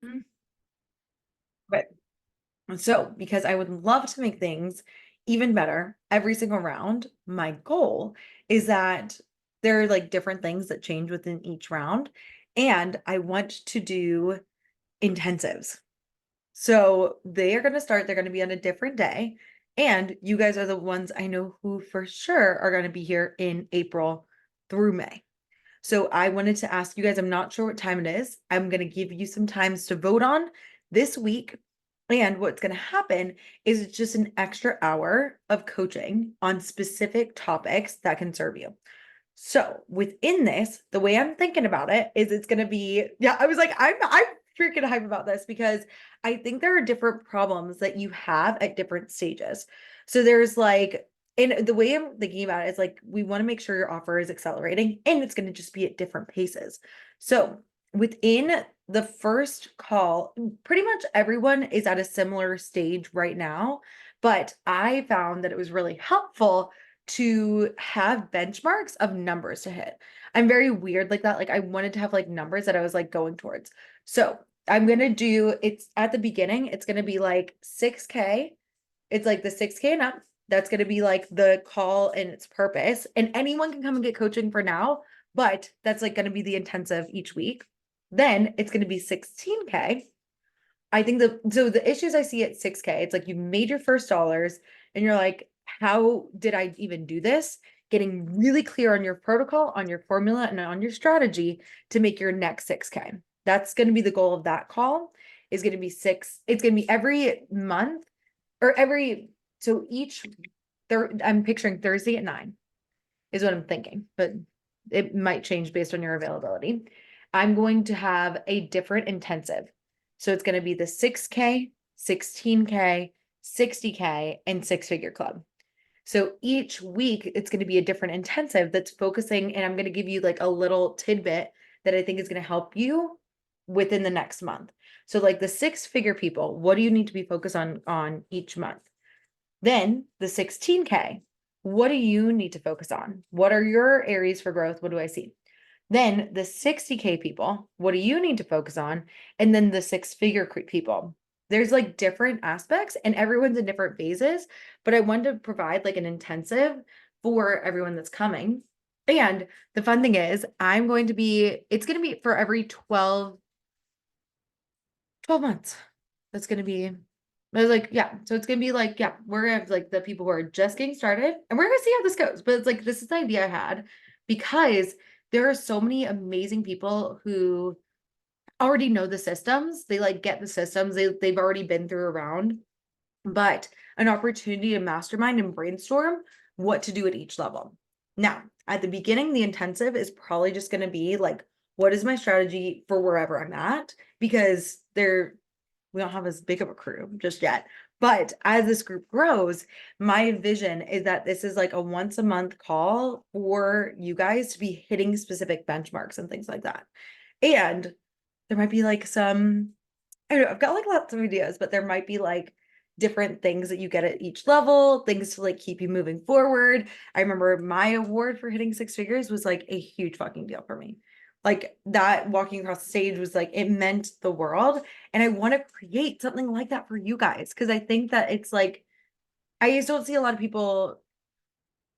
Mm. But so, because I would love to make things even better every single round, my goal is that there are like different things that change within each round. And I want to do intensives. So they are going to start, they're going to be on a different day. And you guys are the ones I know who for sure are going to be here in April through May. So I wanted to ask you guys, I'm not sure what time it is. I'm going to give you some times to vote on this week. And what's going to happen is it's just an extra hour of coaching on specific topics that can serve you. So within this, the way I'm thinking about it is it's going to be, yeah, I was like, I'm freaking hype about this because I think there are different problems that you have at different stages. So there's like, and the way I'm thinking about it is like, we want to make sure your offer is accelerating and it's going to just be at different paces. So within the first call, pretty much everyone is at a similar stage right now, but I found that it was really helpful to have benchmarks of numbers to hit. I'm very weird like that. Like I wanted to have like numbers that I was like going towards. So I'm gonna do it's at the beginning, it's gonna be like 6K. It's like the 6K and up. That's gonna be like the call and its purpose. And anyone can come and get coaching for now, but that's like gonna be the intensive each week. Then it's gonna be 16K. I think the issues I see at 6K, it's like you made your first dollars and you're like, how did I even do this? Getting really clear on your protocol, on your formula, and on your strategy to make your next 6K. That's going to be the goal of that call, is going to be it's going to be every month or so each I'm picturing Thursday at 9 is what I'm thinking, but it might change based on your availability. I'm going to have a different intensive. So it's going to be the 6K, 16K, 60K, and six figure club. So each week it's going to be a different intensive that's focusing, and I'm going to give you like a little tidbit that I think is going to help you within the next month. So like the six figure people, what do you need to be focused on each month? Then the 16K, what do you need to focus on? What are your areas for growth? What do I see? Then the 60K people, what do you need to focus on? And then the six figure people. There's like different aspects and everyone's in different phases, but I wanted to provide like an intensive for everyone that's coming. And the fun thing is, it's going to be for every 12 months. That's going to be, I was like, yeah. So it's going to be like, yeah, we're going to have like the people who are just getting started and we're going to see how this goes. But it's like, this is the idea I had because there are so many amazing people who already know the systems. They like get the systems. They've already been through a round, but an opportunity to mastermind and brainstorm what to do at each level. Now, at the beginning, the intensive is probably just going to be like, what is my strategy for wherever I'm at? Because we don't have as big of a crew just yet. But as this group grows, my vision is that this is like a once a month call for you guys to be hitting specific benchmarks and things like that. And there might be like I don't know, I've got like lots of ideas, but there might be like different things that you get at each level, things to like keep you moving forward. I remember my award for hitting six figures was like a huge fucking deal for me. Like that walking across the stage was like it meant the world. And I want to create something like that for you guys because I think that it's like I just don't see a lot of people.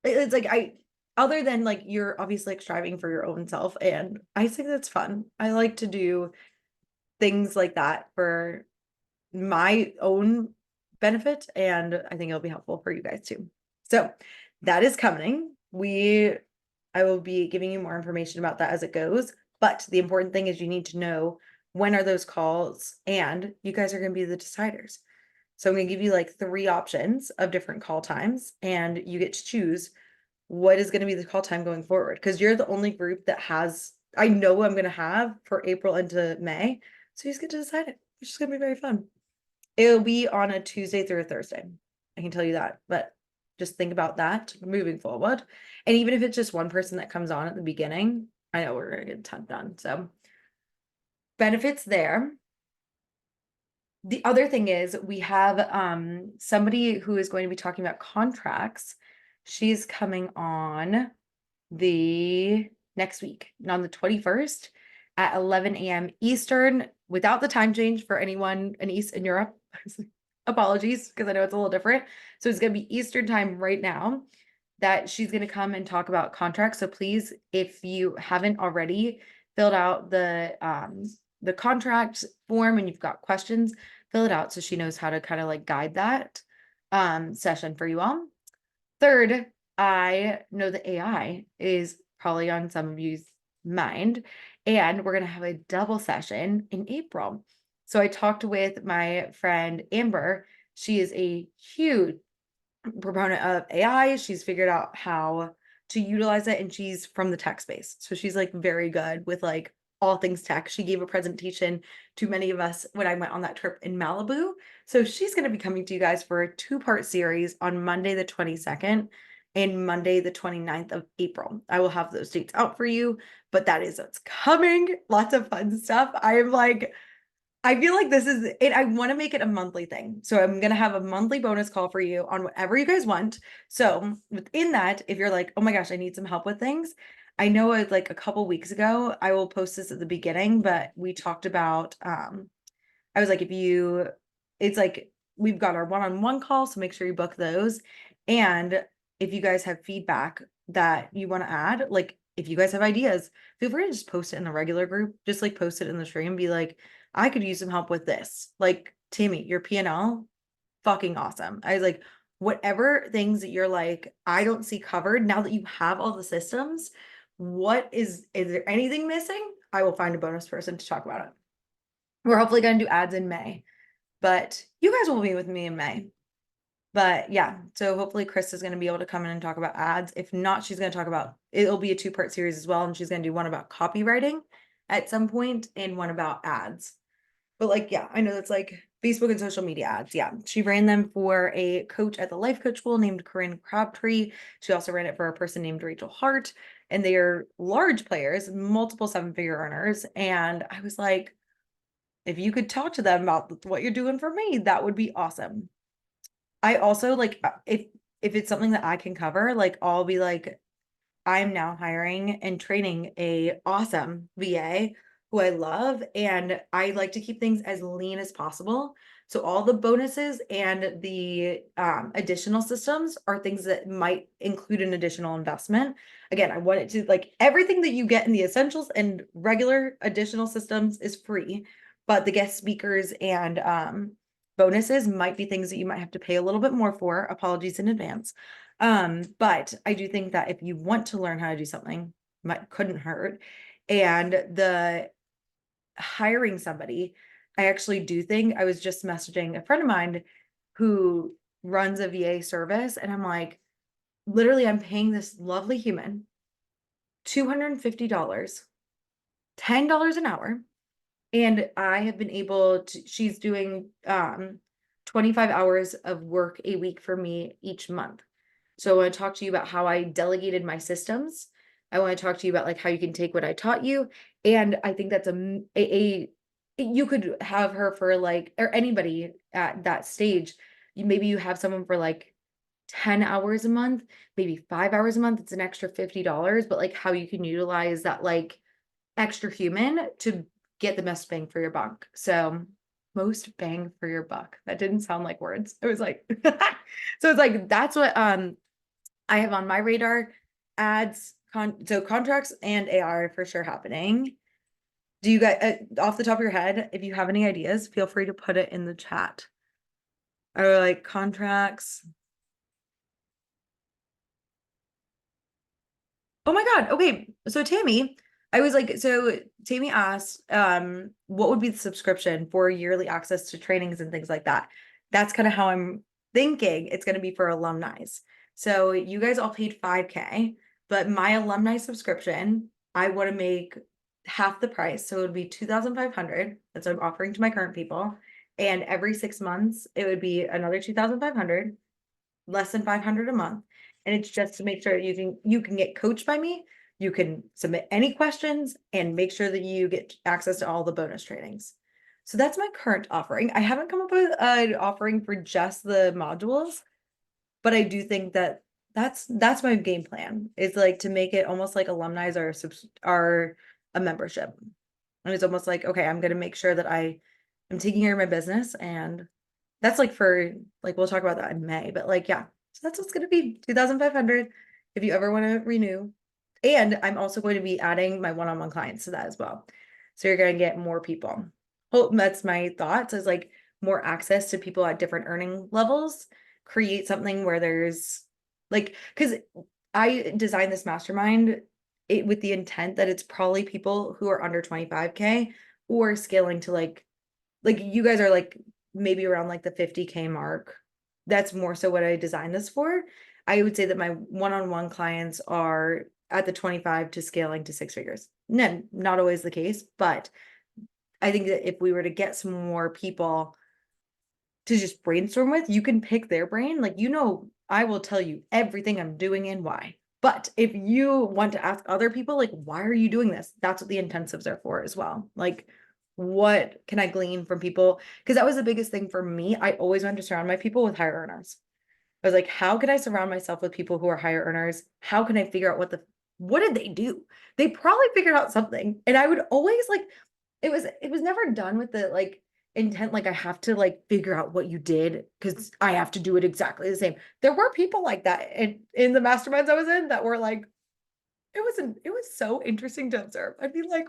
It's like other than like you're obviously like striving for your own self, and I think that's fun. I like to do things like that for my own benefit, and I think it'll be helpful for you guys too. So that is coming. I will be giving you more information about that as it goes. But the important thing is you need to know when are those calls, and you guys are going to be the deciders. So I'm going to give you like three options of different call times, and you get to choose what is going to be the call time going forward because you're the only group that I know I'm going to have for April into May. So you just get to decide it, which is going to be very fun. It'll be on a Tuesday through a Thursday. I can tell you that, but just think about that moving forward. And even if it's just one person that comes on at the beginning, I know we're gonna get a ton done. So benefits there. The other thing is we have somebody who is going to be talking about contracts. She's coming on the next week, on the 21st at 11 a.m. Eastern without the time change for anyone in East Europe. Apologies, because I know it's a little different. So it's going to be Eastern time right now that she's going to come and talk about contracts. So please, if you haven't already filled out the contract form and you've got questions, fill it out so she knows how to kind of like guide that session for you all. Third, I know that AI is probably on some of you's mind, and we're going to have a double session in April. So I talked with my friend Amber. She is a huge proponent of AI. She's figured out how to utilize it, and she's from the tech space. So she's like very good with like all things tech. She gave a presentation to many of us when I went on that trip in Malibu. So she's going to be coming to you guys for a 2-part series on Monday the 22nd and Monday the 29th of April. I will have those dates out for you, but that is what's coming. Lots of fun stuff. I am like, I feel like this is it. I want to make it a monthly thing. So I'm going to have a monthly bonus call for you on whatever you guys want. So within that, if you're like, oh my gosh, I need some help with things. I know it's like a couple weeks ago, I will post this at the beginning, but we talked about, I was like, it's like, we've got our one-on-one call. So make sure you book those. And if you guys have feedback that you want to add, like if you guys have ideas, feel free to just post it in the regular group, just like post it in the stream, be like, I could use some help with this. Like, Tammy, your P&L, fucking awesome. I was like, whatever things that you're like, I don't see covered now that you have all the systems, is there anything missing? I will find a bonus person to talk about it. We're hopefully going to do ads in May, but you guys will be with me in May. But yeah, so hopefully Chris is going to be able to come in and talk about ads. If not, she's going to talk about, it'll be a 2-part series as well. And she's going to do one about copywriting at some point and one about ads. But like, yeah, I know that's like Facebook and social media ads. Yeah. She ran them for a coach at the life coach school named Corinne Crabtree. She also ran it for a person named Rachel Hart. And they are large players, multiple 7-figure earners. And I was like, if you could talk to them about what you're doing for me, that would be awesome. I also like if it's something that I can cover, like I'll be like, I'm now hiring and training a awesome VA who I love, and I like to keep things as lean as possible. So all the bonuses and the additional systems are things that might include an additional investment. Again, I want it to like everything that you get in the essentials and regular additional systems is free, but the guest speakers and bonuses might be things that you might have to pay a little bit more for. Apologies in advance. But I do think that if you want to learn how to do something, couldn't hurt. And the hiring somebody, I actually do think I was just messaging a friend of mine who runs a VA service, and I'm like, literally, I'm paying this lovely human $250, $10 an hour. And I have been able to, she's doing 25 hours of work a week for me each month. So I want to talk to you about how I delegated my systems. I want to talk to you about like how you can take what I taught you. And I think that's you could have her for like, or anybody at that stage. Maybe you have someone for like 10 hours a month, maybe 5 hours a month. It's an extra $50, but like how you can utilize that like extra human to get the most bang for your buck. So most bang for your buck. That didn't sound like words. It was like, so it's like, that's what I have on my radar. Ads, so contracts and AI are for sure happening. Do you guys, off the top of your head, if you have any ideas, feel free to put it in the chat. Or like contracts. Oh my God. Okay. So Tammy, I was like, so Tammy asked, what would be the subscription for yearly access to trainings and things like that? That's kind of how I'm thinking it's going to be for alumni. So you guys all paid 5K, but my alumni subscription, I want to make half the price. So it would be 2,500. That's what I'm offering to my current people. And every 6 months, it would be another 2,500, less than 500 a month. And it's just to make sure you can get coached by me. You can submit any questions and make sure that you get access to all the bonus trainings. So that's my current offering. I haven't come up with an offering for just the modules, but I do think that that's my game plan, is like to make it almost like alumni are a membership. And it's almost like, okay, I'm going to make sure that I am taking care of my business. And that's like for, like, we'll talk about that in May, but like, yeah, so that's what's going to be 2,500 if you ever want to renew. And I'm also going to be adding my one-on-one clients to that as well. So you're going to get more people. Hope that's my thoughts, is like more access to people at different earning levels, create something where there's like, because I designed this mastermind with the intent that it's probably people who are under 25K or scaling to like you guys are like maybe around like the 50K mark. That's more so what I designed this for. I would say that my one-on-one clients are at the 25 to scaling to 6 figures. No, not always the case, but I think that if we were to get some more people to just brainstorm with, you can pick their brain. Like, I will tell you everything I'm doing and why. But if you want to ask other people, like, why are you doing this? That's what the intensives are for as well. Like, what can I glean from people? Because that was the biggest thing for me. I always wanted to surround my people with higher earners. I was like, how can I surround myself with people who are higher earners? How can I figure out what did they do? They probably figured out something. And I would always like, it was never done with the like intent, like I have to like figure out what you did because I have to do it exactly the same. There were people like that in the masterminds I was in that were like, it was so interesting to observe. I'd be like,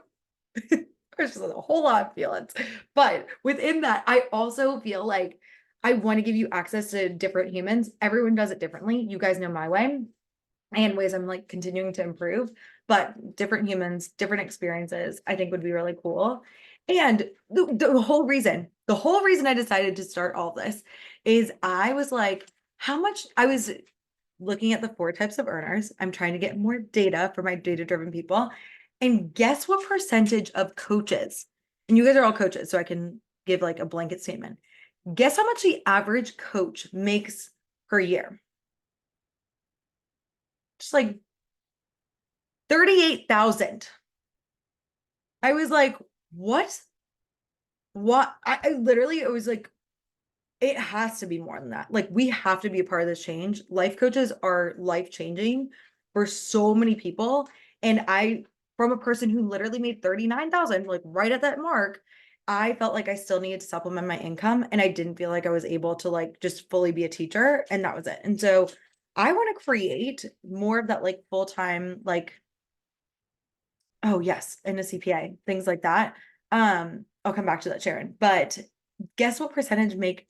there's just a whole lot of feelings. But within that, I also feel like I want to give you access to different humans. Everyone does it differently. You guys know my way and ways I'm like continuing to improve, but different humans, different experiences, I think would be really cool. And the whole reason I decided to start all this is I was like, I was looking at the 4 types of earners. I'm trying to get more data for my data-driven people. And guess what percentage of coaches, and you guys are all coaches, so I can give like a blanket statement. Guess how much the average coach makes per year? Just like 38,000. I was like, what? What? I literally, it was like, it has to be more than that. Like, we have to be a part of this change. Life coaches are life changing for so many people. And from a person who literally made 39,000, like right at that mark, I felt like I still needed to supplement my income. And I didn't feel like I was able to like just fully be a teacher. And that was it. And so I want to create more of that like full-time, like, oh yes, and a CPA, things like that. I'll come back to that, Sharon. But guess what percentage make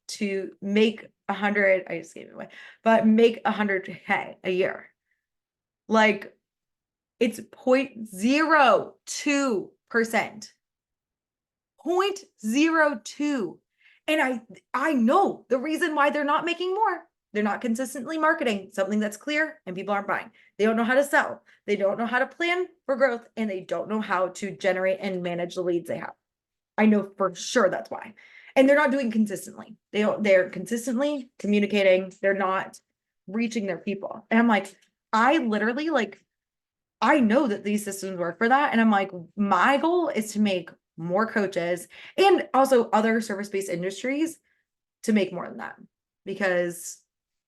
100? I just gave it away, but make 100K a year. Like it's 0.02%. 0.02. And I know the reason why they're not making more. They're not consistently marketing something that's clear and people aren't buying. They don't know how to sell. They don't know how to plan for growth, and they don't know how to generate and manage the leads they have. I know for sure that's why. And they're not doing consistently. They're consistently communicating. They're not reaching their people. And I'm like, I literally like, I know that these systems work for that. And I'm like, my goal is to make more coaches and also other service-based industries to make more than that, because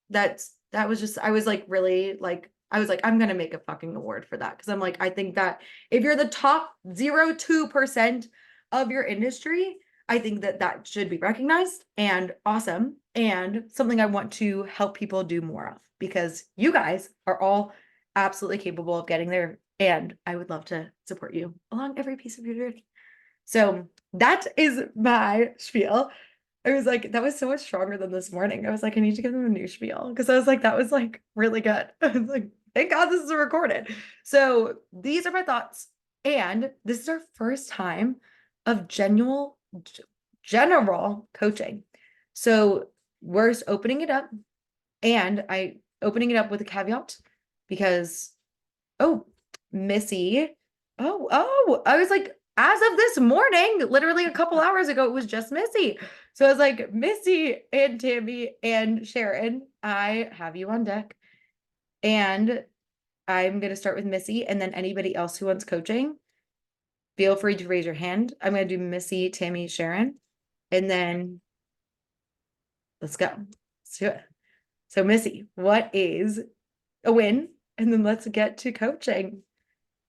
that was just, I was like, really like, I was like, I'm going to make a fucking award for that. Cause I'm like, I think that if you're the top 0.02% of your industry, I think that that should be recognized and awesome and something I want to help people do more of, because you guys are all absolutely capable of getting there. And I would love to support you along every piece of your journey. So that is my spiel. I was like, that was so much stronger than this morning. I was like, I need to give them a new spiel because I was like, that was like really good. I was like, thank God this is recorded. So these are my thoughts. And this is our first time of general coaching. So we're opening it up, and I opening it up with a caveat because, oh, Missy. I was like, as of this morning, literally a couple hours ago, it was just Missy. So I was like, Missy and Tammy and Sharon, I have you on deck. And I'm going to start with Missy, and then anybody else who wants coaching, feel free to raise your hand. I'm going to do Missy, Tammy, Sharon, and then let's go. Let's do it. So Missy, what is a win? And then let's get to coaching.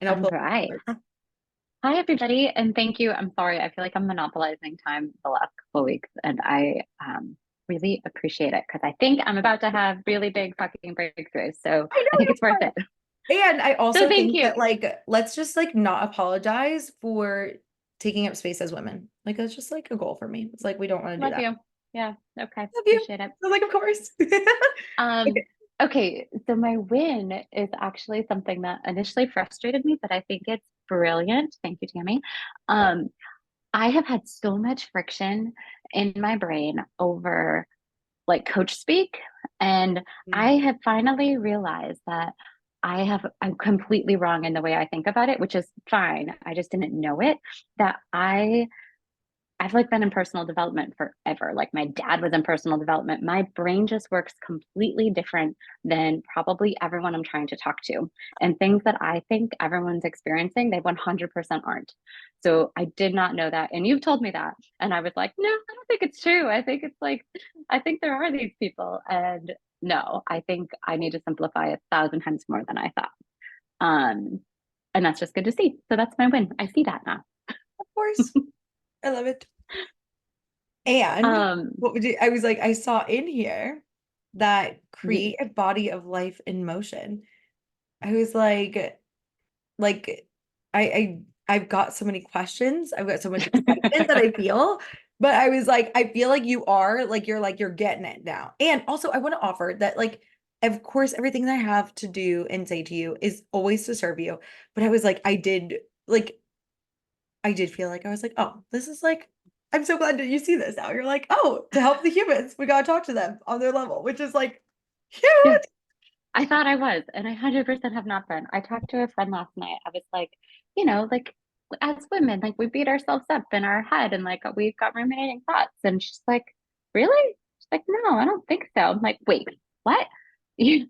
And I'll All pull. right. Hi, everybody, and thank you. I'm sorry. I feel like I'm monopolizing time the last couple of weeks, and I really appreciate it because I think I'm about to have really big fucking breakthroughs. So I I think it's worth know. it. And I So also thank think you. that like let's just like not apologize for taking up space as women. Like that's just like a goal for me. It's like we don't want to do Love that. you. Yeah. Okay. Love you. Appreciate it. I was like, of course. Um, Okay. okay. So my win is actually something that initially frustrated me, but I think it's brilliant. Thank you, Tammy. Um, I have had so much friction in my brain over like coach speak. And I Mm. have finally realized that I'm completely wrong in the way I think about it, which is fine. I just didn't know it. That I've like been in personal development forever. Like my dad was in personal development. My brain just works completely different than probably everyone I'm trying to talk to. And things that I think everyone's experiencing, they 100% aren't. So I did not know that. And you've told me that. And I was like, no, I don't think it's true. I think it's like, I think there are these people. And no, I think I need to simplify 1,000 times more than I thought. Um, and that's just good to see. So that's my win. I see that now. Of course. I love it. And Um, what would you, I was like, I saw in here that ye- create a body of life in motion. I was like I've got so many questions. I've got so much excitement that I feel, but I was like, I feel like you're getting it now. And also I want to offer that like of course everything that I have to do and say to you is always to serve you. But I was like, like I did feel like I was like, oh, this is like I'm so glad that you see this now. You're like, oh, to help the humans, we gotta talk to them on their level, which is like yeah. huge. I thought I was, and I 100% have not been. I talked to a friend last night. I was like, like as women, like we beat ourselves up in our head and like we've got ruminating thoughts. And she's like, really? She's like, no, I don't think so. I'm like, wait, what? You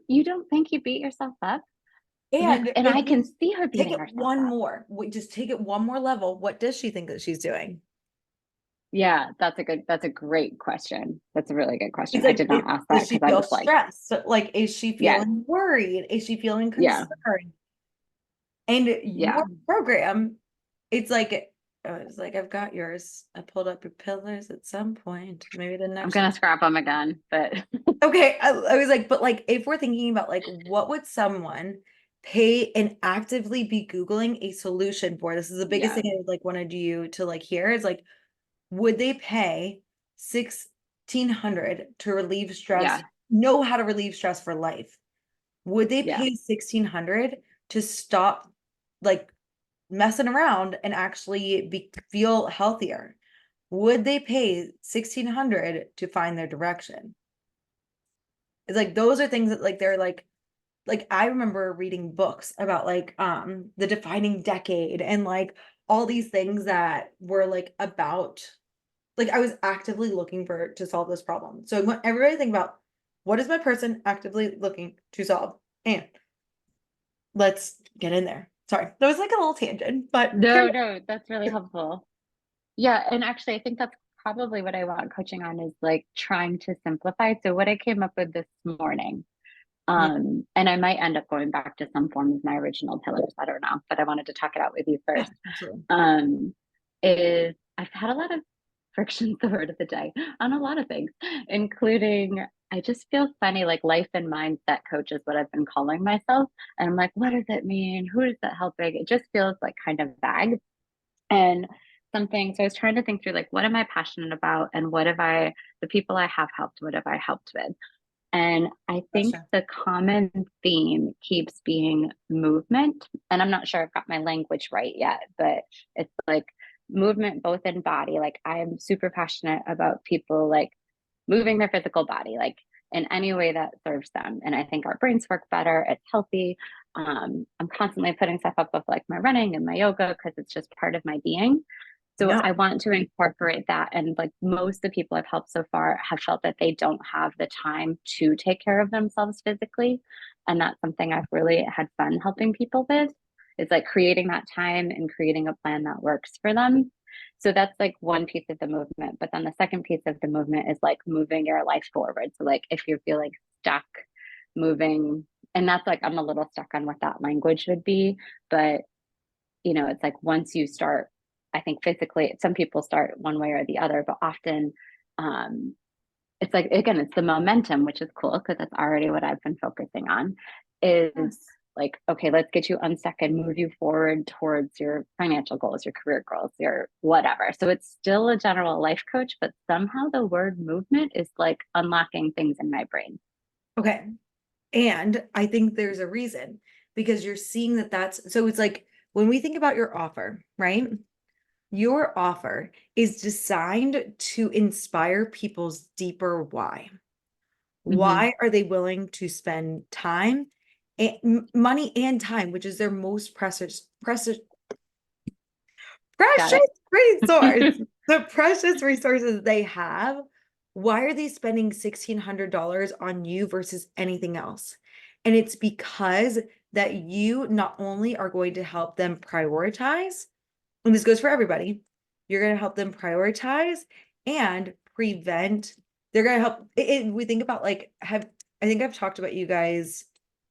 you don't think you beat yourself up? Like, And and if I can we see her take beating it herself one up. more, we just take it one more level, what does she think that she's doing? Yeah, that's a great question. That's a really good question. It's I like, did not ask does that she because I feel was like, stressed? So, like, is she yeah, feeling worried? Is she feeling yeah, concerned? And yeah. your program, it's like, it's like, I've got yours. I pulled up your pillars at some point, maybe the I'm next gonna one. scrap them again, but Okay, I was like, but like, if we're thinking about like, what would someone pay and actively be Googling a solution for? This is the biggest yeah, thing I would like wanted you to like hear is like, would they pay 1,600 to relieve stress, yeah, know how to relieve stress for life? Would they yeah. pay 1,600 to stop like messing around and actually feel healthier? Would they pay 1,600 to find their direction? It's like those are things that like they're like I remember reading books about like the defining decade and like all these things that were like about like I was actively looking for to solve this problem. So I want everybody to think about what is my person actively looking to solve? And let's get in there. Sorry, that was like a little tangent, but here No, no, that's really helpful. Yeah, and actually, I think that's probably what I want coaching on is like trying to simplify. So what I came up with this morning, we and I might end up going back to some form of my original pillars. I don't know, but I wanted to talk it out with you yeah, first. absolutely. Um, is I've had a lot of friction's the word of the day on a lot of things, including I just feel funny, like life and mindset coach is what I've been calling myself. And I'm like, what does it mean? Who is that helping? It just feels like kind of vague. And something, so I was trying to think through like, what am I passionate about? And the people I have helped, what have I helped with? And I think Gotcha. the common theme keeps being movement. And I'm not sure I've got my language right yet, but it's like movement both in body. Like I'm super passionate about people like moving their physical body, like in any way that serves them. And I think our brains work better. It's healthy. I'm constantly putting stuff up of like my running and my yoga because it's just part of my being. So No, I want to incorporate that. And like most of the people I've helped so far have felt that they don't have the time to take care of themselves physically. And that's something I've really had fun helping people with is like creating that time and creating a plan that works for them. So that's like one piece of the movement. But then the second piece of the movement is like moving your life forward. So like if you're feeling stuck, moving, and that's like I'm a little stuck on what that language would be, but it's like once you start, I think physically, some people start one way or the other, but often um, it's like, again, it's the momentum, which is cool because that's already what I've been focusing on, is Yes. like, okay, let's get you unstuck and move you forward towards your financial goals, your career goals, your whatever. So it's still a general life coach, but somehow the word movement is like unlocking things in my brain. Okay. And I think there's a reason because you're seeing that so it's like when we think about your offer, right? Your offer is designed to inspire people's deeper why. Mm-hmm. Why are they willing to spend time and money and time, which is their most Got precious it. resource, the precious resources they have? Why are they spending $1,600 on you versus anything else? And it's because that you not only are going to help them prioritize, and this goes for everybody, you're going to help them prioritize and prevent, they're going to help. We think about like, I think I've talked about you guys.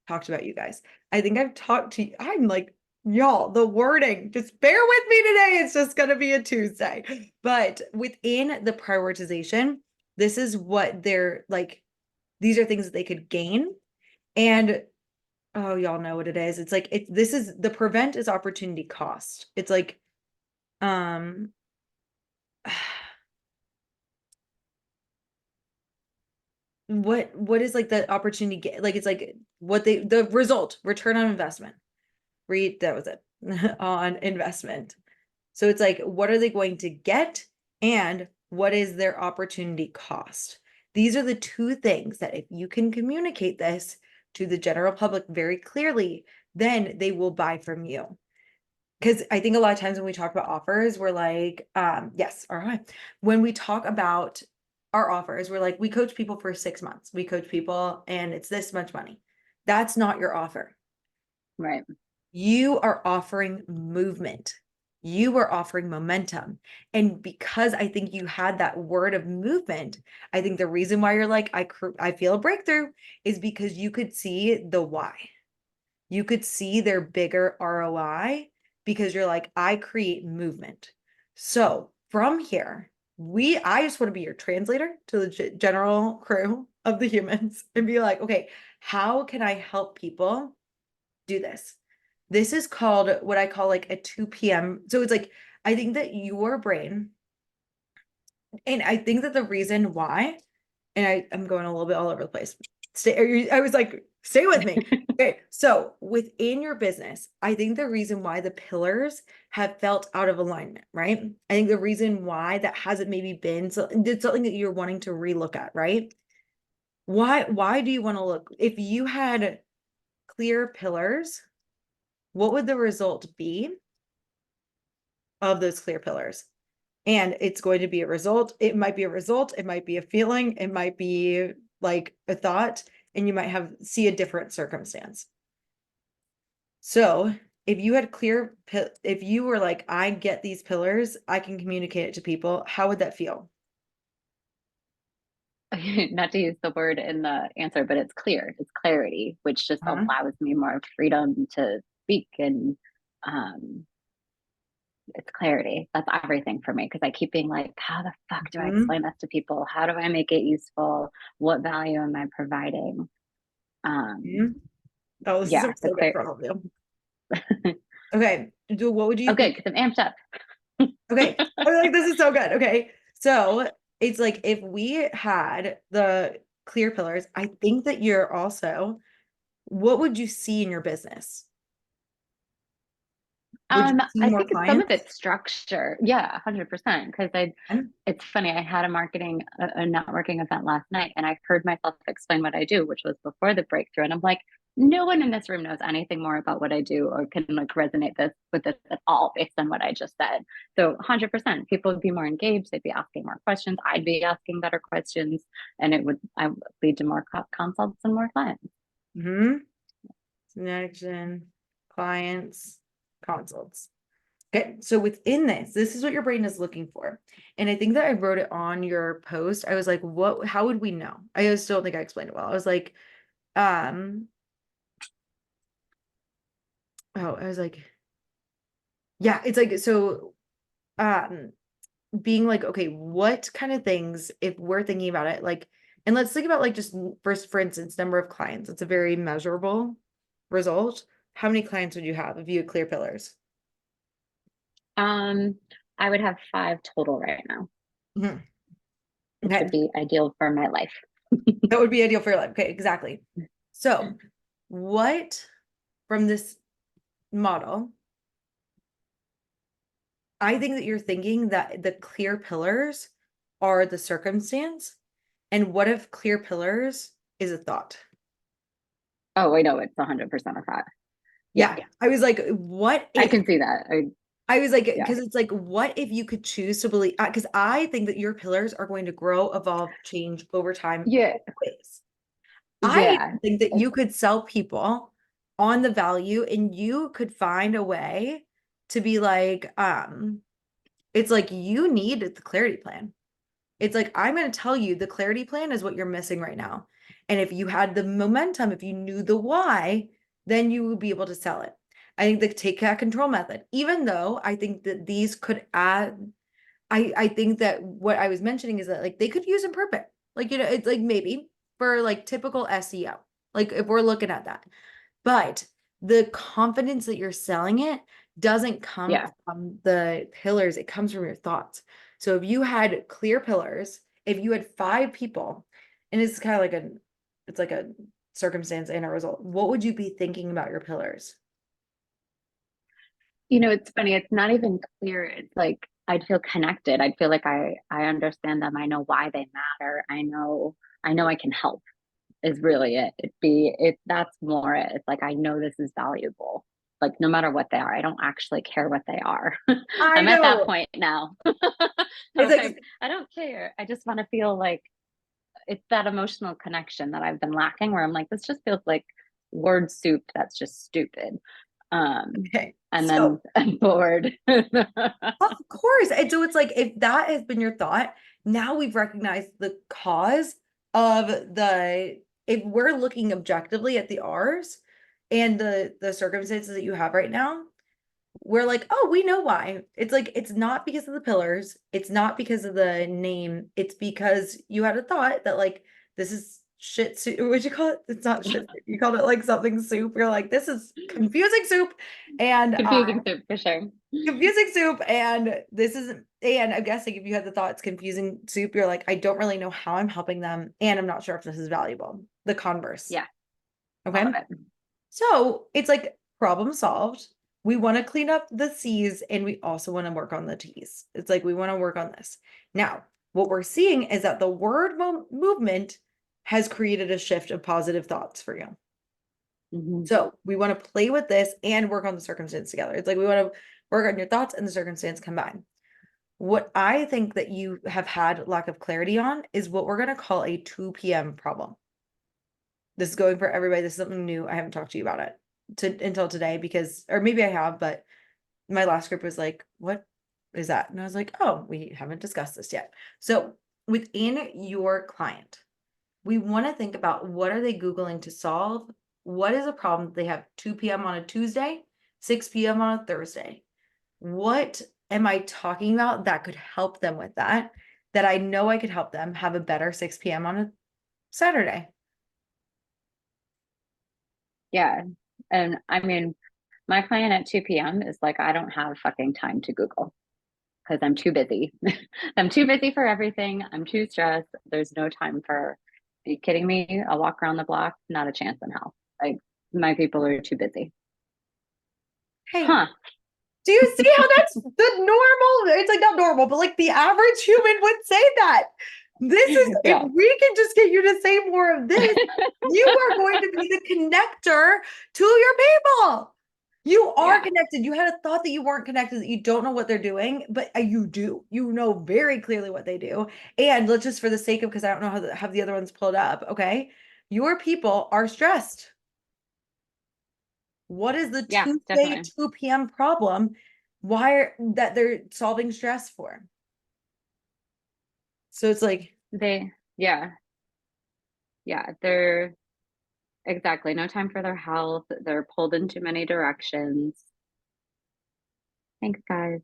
I think I've talked to, I'm like, y'all, the wording, just bear with me today. It's just going to be a Tuesday. But within the prioritization, this is what they're like, these are things that they could gain. And oh, y'all know what it is. It's like, this is the prevent is opportunity cost. It's like, um, what is like the opportunity get like it's like what the result return on investment, read that was it on investment. So it's like what are they going to get and what is their opportunity cost? These are the two things that if you can communicate this to the general public very clearly, then they will buy from you. Because I think a lot of times when we talk about offers, we're like, yes, all right. When we talk about our offers, we're like, we coach people for 6 months. We coach people and it's this much money. That's not your offer. Right. You are offering movement. You are offering momentum. And because I think you had that word of movement, I think the reason why you're like, I feel a breakthrough is because you could see the why. You could see their bigger ROI because you're like, I create movement. So from here, I just want to be your translator to the general crew of the humans and be like, okay, how can I help people do this? This is called what I call like a 2 p.m. So it's like, I think that your brain, and I think that the reason why, and I'm going a little bit all over the place. I was like, stay with me. Okay, so within your business, I think the reason why the pillars have felt out of alignment, right? I think the reason why that hasn't maybe been so it's something that you're wanting to relook at, right? Why do you want to look? If you had clear pillars, what would the result be of those clear pillars? And it's going to be a result. It might be a result. It might be a feeling. It might be like a thought, and you might see a different circumstance. So if you had if you were like, I get these pillars, I can communicate it to people, how would that feel? Not to use the word in the answer, but it's clear. It's clarity, which just Huh? allows me more freedom to speak and um it's clarity. That's everything for me because I keep being like, how the fuck do I Mhm. explain this to people? How do I make it useful? What value am I providing? Um, Mhm. Oh, this is yeah, the so good clear. for all of you. Okay. What would you Oh, good, think? because I'm amped up. Okay. I was like, this is so good. Okay. So it's like if we had the clear pillars, I think that you're also, what would you see in your business? Would you see I more think it's some of clients? it's structure. Yeah, 100%. Because And it's funny. I had a networking event last night, and I heard myself explain what I do, which was before the breakthrough. And I'm like, no one in this room knows anything more about what I do or can like resonate with this at all based on what I just said. So 100%, people would be more engaged. They'd be asking more questions. I'd be asking better questions, and I would lead to more consults and more clients. mhm. Connection, clients, consults. Okay, so within this is what your brain is looking for. And I think that I wrote it on your post. I was like, how would we know? I just don't think I explained it well. I was like, um, oh, I was like, Yeah, it's like, so um being like, okay, what kind of things, if we're thinking about it, like, and let's think about like just first, for instance, number of clients. It's a very measurable result. How many clients would you have if you had clear pillars? Um, I would have 5 total right now, Mhm. which Okay, would be ideal for my life. that would be ideal for your life. Okay, exactly. So, what from this model, I think that you're thinking that the clear pillars are the circumstance. And what if clear pillars is a thought? Oh, I know it's 100% of that. Yeah, Yeah. I was like, what I if can see that. I was like, Yeah, because it's like, what if you could choose to believe? Because I think that your pillars are going to grow, evolve, change over time yeah, always. I yeah, even think that you could sell people on the value and you could find a way to be like, it's like you need the clarity plan. It's like, I'm going to tell you the clarity plan is what you're missing right now. And if you had the momentum, if you knew the why, then you would be able to sell it. I think the take cat control method, even though I think that these could add, I think that what I was mentioning is that like they could use imperfect. Like, you know, it's like maybe for like typical SEO, like if we're looking at that. But the confidence that you're selling it doesn't come yeah. from the pillars, it comes from your thoughts. So if you had clear pillars, if you had 5 people, and it's kind of like it's like a circumstance and a result, what would you be thinking about your pillars? It's funny. It's not even clear. It's like I'd feel connected. I'd feel like I understand them. I know why they matter. I know I can help is really it. That's more it. It's like I know this is valuable. Like no matter what they are, I don't actually care what they are. I I'm at that know. point now. It's I'm like, like, I don't care. I just want to feel like it's that emotional connection that I've been lacking where I'm like, this just feels like word soup that's just stupid. okay. And then So I'm bored. of course. And so it's like if that has been your thought, now we've recognized the cause of the if we're looking objectively at the R's and the circumstances that you have right now, we're like, oh, we know why. It's like it's not because of the pillars, it's not because of the name, it's because you had a thought that like this is shit soup. What'd you call it? It's not shit soup. You called it like something soup. You're like, this is confusing soup. And Confusing soup for sure. confusing soup and this isn't and I'm guessing if you had the thought it's confusing soup, you're like, I don't really know how I'm helping them and I'm not sure if this is valuable. The converse. Yeah, I Okay. love it. So it's like problem solved. We want to clean up the C's and we also want to work on the T's. It's like we want to work on this. Now, what we're seeing is that the word movement has created a shift of positive thoughts for you. Mhm. So we want to play with this and work on the circumstance together. It's like we want to work on your thoughts and the circumstance combined. What I think that you have had lack of clarity on is what we're going to call a 2 p.m. problem. This is going for everybody. This is something new. I haven't talked to you about it until today because, or maybe I have, but my last group was like, what is that? And I was like, oh, we haven't discussed this yet. So within your client, we want to think about what are they Googling to solve? What is a problem that they have 2 p.m. on a Tuesday, 6 p.m. on a Thursday? What am I talking about that could help them with that? That I know I could help them have a better 6 p.m. on a Saturday. Yeah. And I mean, my client at 2 p.m. is like, I don't have fucking time to Google because I'm too busy. I'm too busy for everything. I'm too stressed. There's no time for, are you kidding me? I'll walk around the block. Not a chance in hell. Like, my people are too busy. Hey, Huh. do you see how that's the normal? It's like not normal, but like the average human would say that. This is, if Yeah. we can just get you to say more of this, you are going to be the connector to your people. You are Yeah. connected. You had a thought that you weren't connected, that you don't know what they're doing, but you do. You know very clearly what they do. And let's just, for the sake of, because I don't know how to have the other ones pulled up, okay? Your people are stressed. What is the Yeah, Tuesday definitely. 2 p.m. problem? Why are that they're solving stress for? So it's like, Yeah. Yeah. They're exactly no time for their health. They're pulled in too many directions. Thanks, guys.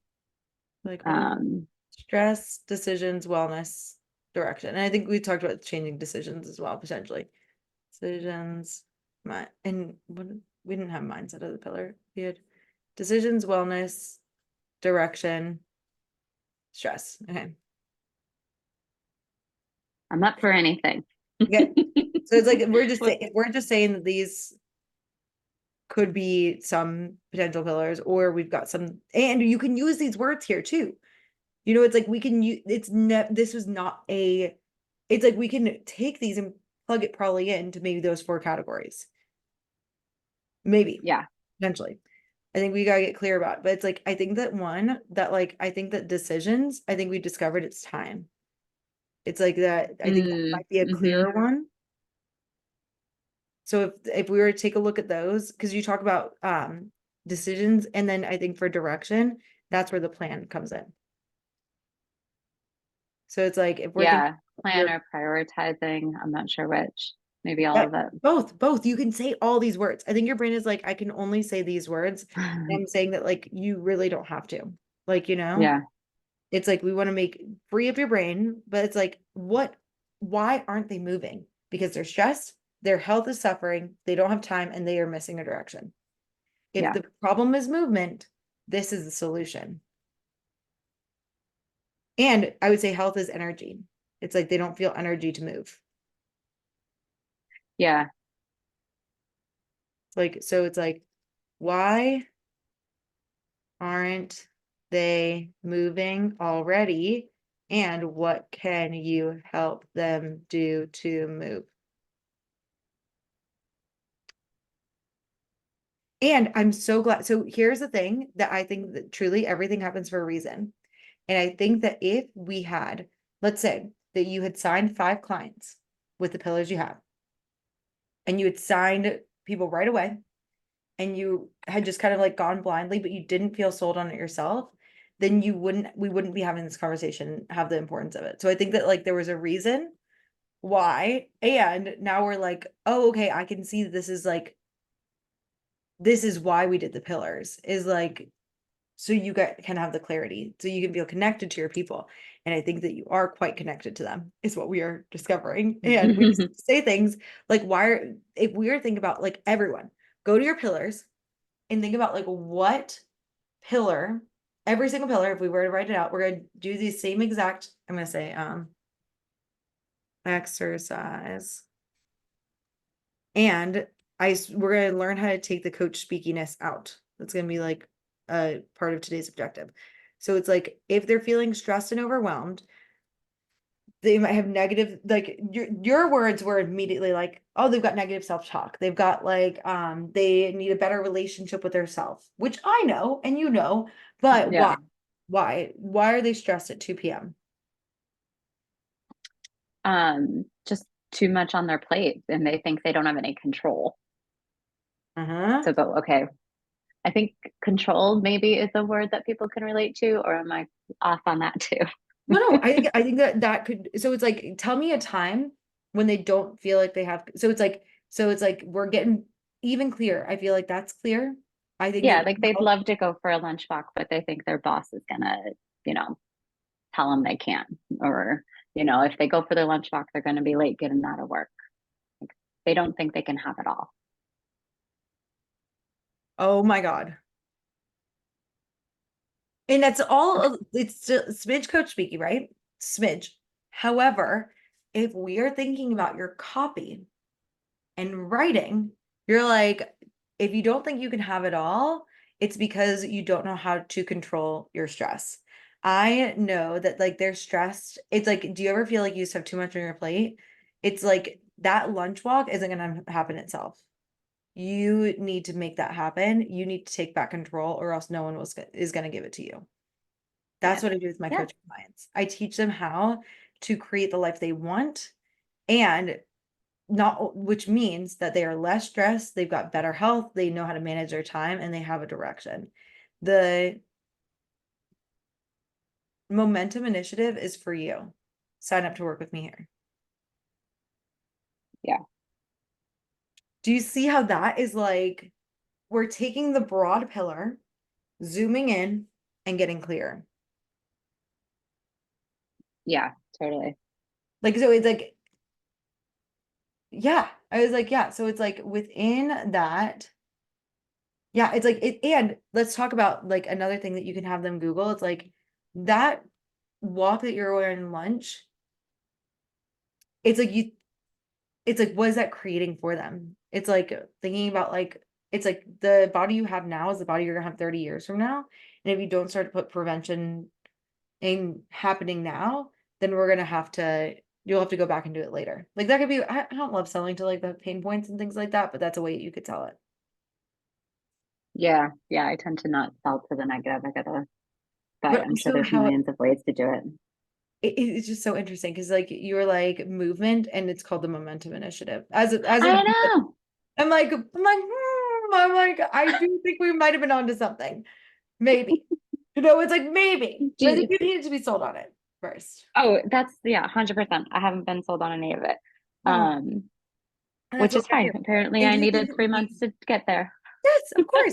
Like, what do you, Um, stress, decisions, wellness, direction. And I think we talked about changing decisions as well, potentially. Decisions, and what, we didn't have mindset of the pillar. We had decisions, wellness, direction, stress. Okay. I'm up for anything. Okay. So it's like What- we're just saying that these could be some potential pillars, or we've got some, and you can use these words here too. You know, it's like we can use, this was not a, it's like we can take these and plug it probably into maybe those 4 categories. Maybe, Yeah. potentially. I think we gotta get clear about it. But it's like, I think that one that like, I think that decisions, I think we discovered it's time. It's like that, I think that Mm, might be a hmm. clearer one. So if we were to take a look at those, because you talk about decisions, and then I think for direction, that's where the plan comes in. So it's like if we're thinking Yeah. Plan your, or prioritizing. I'm not sure which. Maybe all yeah, of it. both. You can say all these words. I think your brain is like, I can only say these words. And I'm saying that like you really don't have to. Like, Yeah. it's like we want to make free up your brain, but it's like, why aren't they moving? Because they're stressed, their health is suffering, they don't have time, and they are missing a direction. If Yeah. the problem is movement, this is the solution. And I would say health is energy. It's like they don't feel energy to move. Yeah. Like, so it's like, why aren't they moving already? And what can you help them do to move? And I'm so glad. So here's the thing that I think that truly everything happens for a reason. And I think that if we had, let's say that you had signed 5 clients with the pillars you have, and you had signed people right away, and you had just kind of like gone blindly, but you didn't feel sold on it yourself, then we wouldn't be having this conversation, have the importance of it. So I think that like there was a reason why, and now we're like, oh, okay, I can see that this is why we did the pillars, is like so you can have the clarity, so you can feel connected to your people. And I think that you are quite connected to them, is what we are discovering. And we just say things like, if we are thinking about like everyone, go to your pillars and think about like what pillar, every single pillar, if we were to write it out, we're going to do the same exact, I'm going to say, exercise. And we're going to learn how to take the coach speakiness out. That's going to be like a part of today's objective. So it's like, if they're feeling stressed and overwhelmed, they might have negative, like your words were immediately like, oh, they've got negative self-talk. They've got like, they need a better relationship with their self, which I know, and but Yeah. why are they stressed at 2 p.m.? Just too much on their plate and they think they don't have any control. Uh-huh. So go, okay. I think control maybe is a word that people can relate to, or am I off on that too? No, I think that could, so it's like, tell me a time when they don't feel like they have, so it's like we're getting even clear. I feel like that's clear. I think Yeah, that like they'd love to go for a lunch walk, but they think their boss is gonna, you know, tell them they can't. Or, if they go for their lunch walk, they're gonna be late getting out of work. Like, they don't think they can have it all. oh my God. And that's all, it's still smidge coach speaking, right? Smidge. However, if we are thinking about your copy and writing, you're like, if you don't think you can have it all, it's because you don't know how to control your stress. I know that like they're stressed. It's like, do you ever feel like you just have too much on your plate? It's like that lunch walk isn't going to happen itself. You need to make that happen. You need to take back control, or else no one is going to give it to you. Yeah. That's what I do with my Yeah. coaching clients. I teach them how to create the life they want, and not, which means that they are less stressed, they've got better health, they know how to manage their time, and they have a direction. The Momentum Initiative is for you. Sign up to work with me here. Yeah. Do you see how that is like, we're taking the broad pillar, zooming in, and getting clear. Yeah, totally. Like, so it's like, yeah, I was like, yeah. So it's like within that, yeah, it's like it, and let's talk about like another thing that you can have them Google. It's like that walk that you're wearing lunch. It's like it's like, what is that creating for them? It's like thinking about like, it's like the body you have now is the body you're gonna have 30 years from now. And if you don't start to put prevention in happening now, then you'll have to go back and do it later. Like that could be, I don't love selling to like the pain points and things like that, but that's a way you could sell it. Yeah, yeah, I tend to not sell to the negative. I gotta, but But I'm sure also there's how millions of ways to do it. it's just so interesting because like you're like movement and it's called the Momentum Initiative. As a I know. I'm like, I do think we might have been onto something. Maybe. It's like maybe. But I think Gee. you needed to be sold on it first. Oh, that's yeah, 100%. I haven't been sold on any of it. Oh, Um, and that's which what is we're fine. here. Apparently And I do you think needed that 3 months to get there. yes, of course.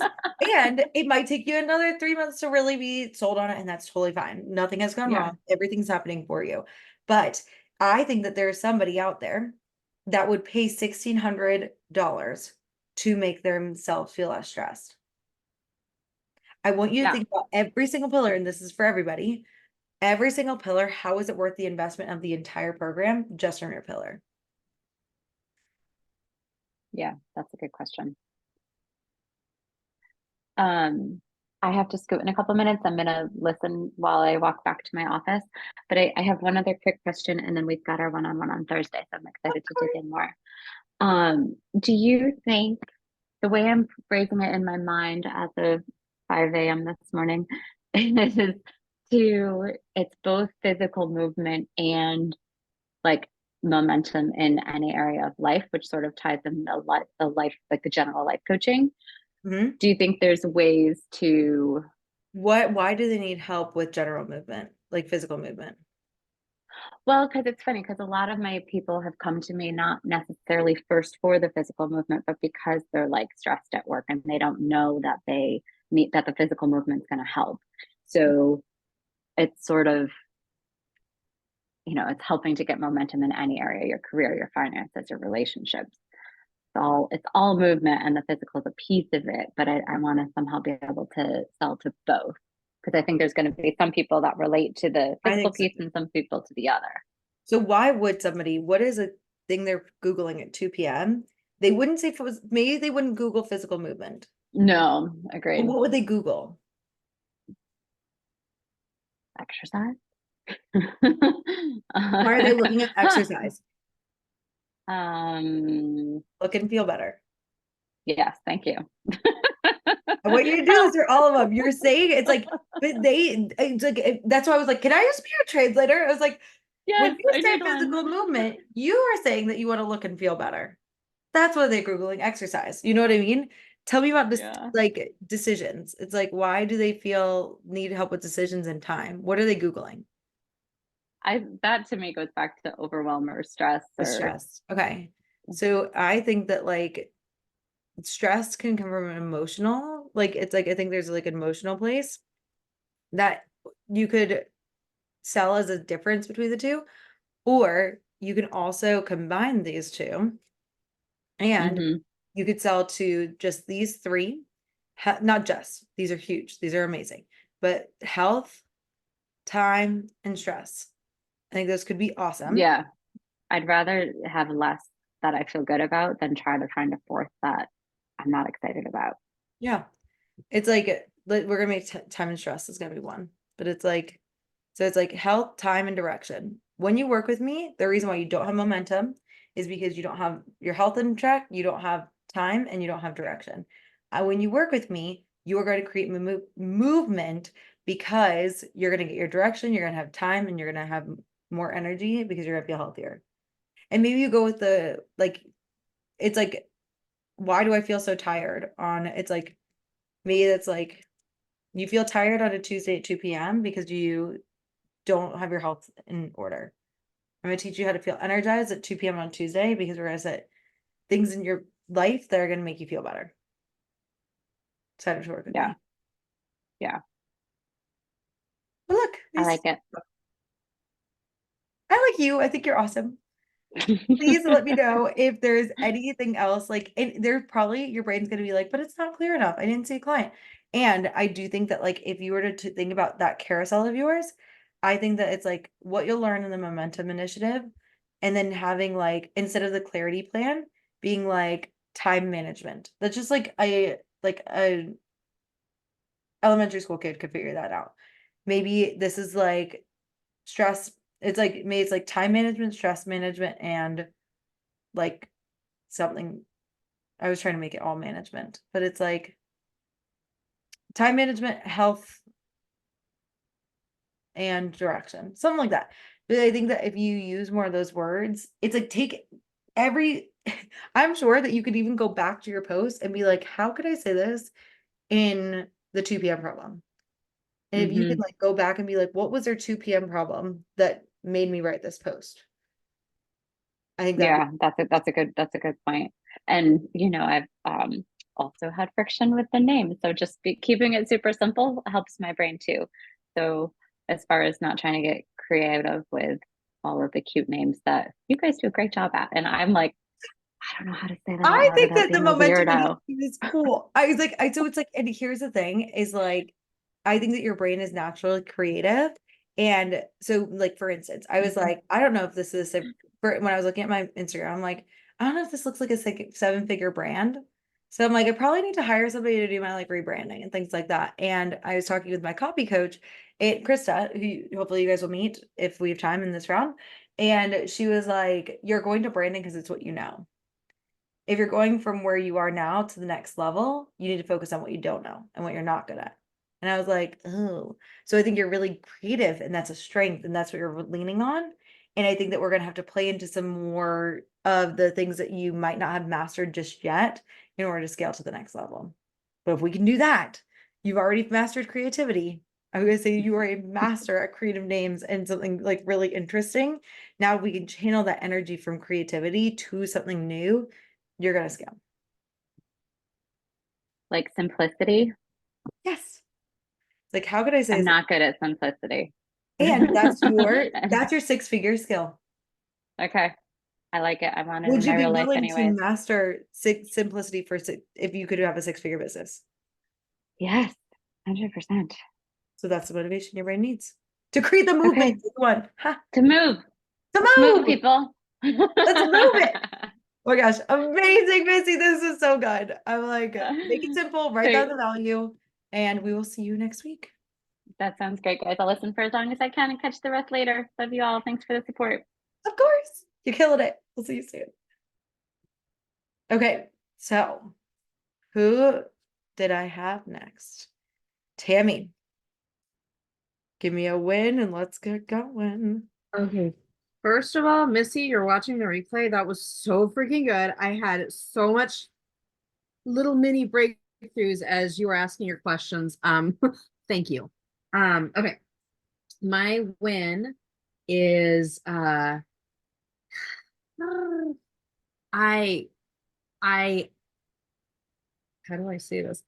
And it might take you another 3 months to really be sold on it, and that's totally fine. Nothing has gone Yeah. wrong. Everything's happening for you. But I think that there's somebody out there that would pay $1,600 to make themselves feel less stressed. I want you to Yeah. think about every single pillar, and this is for everybody. Every single pillar, how is it worth the investment of the entire program just from your pillar? Yeah, that's a good question. Um, I have to scoot in a couple minutes. I'm gonna listen while I walk back to my office. But I have one other quick question, and then we've got our one-on-one on Thursday. So I'm excited to dig in more. Do you think the way I'm phrasing it in my mind as of 5 a.m. this morning is it's both physical movement and like momentum in any area of life, which sort of ties in the life, like the general life coaching. Mhm. Do you think there's ways to, Why do they need help with general movement, like physical movement? well, because it's funny, because a lot of my people have come to me not necessarily first for the physical movement, but because they're like stressed at work and they don't know that they need that the physical movement's going to help. So it's sort of, it's helping to get momentum in any area, your career, your finances, your relationships. It's all movement, and the physical is a piece of it, but I want to somehow be able to sell to both, because I think there's going to be some people that relate to the I physical think so. piece and some people to the other. So why would somebody, what is a thing they're Googling at 2 p.m.? They wouldn't say if it was, maybe they wouldn't Google physical movement. No, But agreed. what would they Google? Exercise. Why are they looking at exercise? um, Look and feel better. yes, thank you. I want you to do this for all of them. You're saying it's like, but it's like, that's why I was like, can I just be your translator? I was like, when Yes, you I say need physical one. movement, you are saying that you want to look and feel better. That's what they're Googling exercise. You know what I mean? Tell me about this, Yeah. like decisions. It's like, why do they feel need help with decisions and time? What are they Googling? I that to me goes back to overwhelm or stress The or stress. Okay. So I think that like stress can come from an emotional, like it's like I think there's like an emotional place that you could sell as a difference between the two, or you can also combine these two and hmm you could sell to just these three, not just, these are huge, these are amazing, but health, time, and stress. I think those could be awesome. Yeah. I'd rather have less that I feel good about than try to find a fourth that I'm not excited about. Yeah. It's like we're gonna make time and stress is gonna be one, but it's like, so it's like health, time, and direction. When you work with me, the reason why you don't have momentum is because you don't have your health in check, you don't have time, and you don't have direction. When you work with me, you are going to create movement because you're going to get your direction, you're going to have time, and you're going to have more energy because you're going to feel healthier. And maybe you go with the like, it's like, why do I feel so tired on? It's like, maybe that's like, you feel tired on a Tuesday at 2 p.m. because you don't have your health in order. I'm going to teach you how to feel energized at 2 p.m. on Tuesday because we're going to set things in your life that are going to make you feel better. Excited to work with Yeah. me. Yeah. I like it. I like you. I think you're awesome. Please let me know if there's anything else. Like, and there's probably your brain's gonna be like, but it's not clear enough. I didn't see a client. And I do think that like if you were to think about that carousel of yours, I think that it's like what you'll learn in the momentum initiative, and then having like instead of the clarity plan, being like time management. That's just like a elementary school kid could figure that out. Maybe this is like stress. It's like maybe it's like time management, stress management, and like something. I was trying to make it all management, but it's like time management, health, and direction, something like that. But I think that if you use more of those words, it's like take every, I'm sure that you could even go back to your post and be like, how could I say this in the 2 p.m. problem? And if you could Hmm. like go back and be like, what was their 2 p.m. problem that made me write this post? I think that'd be Yeah, that's a good point. And I've also had friction with the name. So just keeping it super simple helps my brain too. So as far as not trying to get creative with all of the cute names that you guys do a great job at. And I'm like, I don't know how to say that out I loud think without that the being a momentum initiative weirdo. is cool. I was like, so it's like, and here's the thing is like, I think that your brain is naturally creative. And so, like, for instance, I was like, I don't know if this is when I was looking at my Instagram, I'm like, I don't know if this looks like a 7-figure brand. So I'm like, I probably need to hire somebody to do my like rebranding and things like that. And I was talking with my copy coach, Krista, who hopefully you guys will meet if we have time in this round. And she was like, you're going to branding because it's what you know. If you're going from where you are now to the next level, you need to focus on what you don't know and what you're not good at. And I was like, oh, so I think you're really creative and that's a strength and that's what you're leaning on. And I think that we're going to have to play into some more of the things that you might not have mastered just yet in order to scale to the next level. But if we can do that, you've already mastered creativity. I was going to say you are a master at creative names and something like really interesting. Now we can channel that energy from creativity to something new, you're gonna scale. Like simplicity. Yes. Like, how could I say I'm this? not good at simplicity. And that's your 6-figure skill. Okay. I like it. I want it Would in you my be real life willing to anyways. master simplicity for if you could have a 6-figure business? Yes, 100%. So that's the motivation your brain needs to create the movement. Okay, You want ha, to move. to Let's move, move. people. Let's move it. Oh my gosh, amazing, Missy. This is so good. I'm like, make it simple, write down Great. the value, and we will see you next week. That sounds great, guys. I'll listen for as long as I can and catch the rest later. Love you all. Thanks for the support. Of course. You're killing it. We'll see you soon. Okay, so who did I have next? Tammy, give me a win and let's get going. Okay. First of all, Missy, you're watching the replay. That was so freaking good. I had so much little mini breakthroughs as you were asking your questions. Thank you. Okay. My win is I I how do I say this?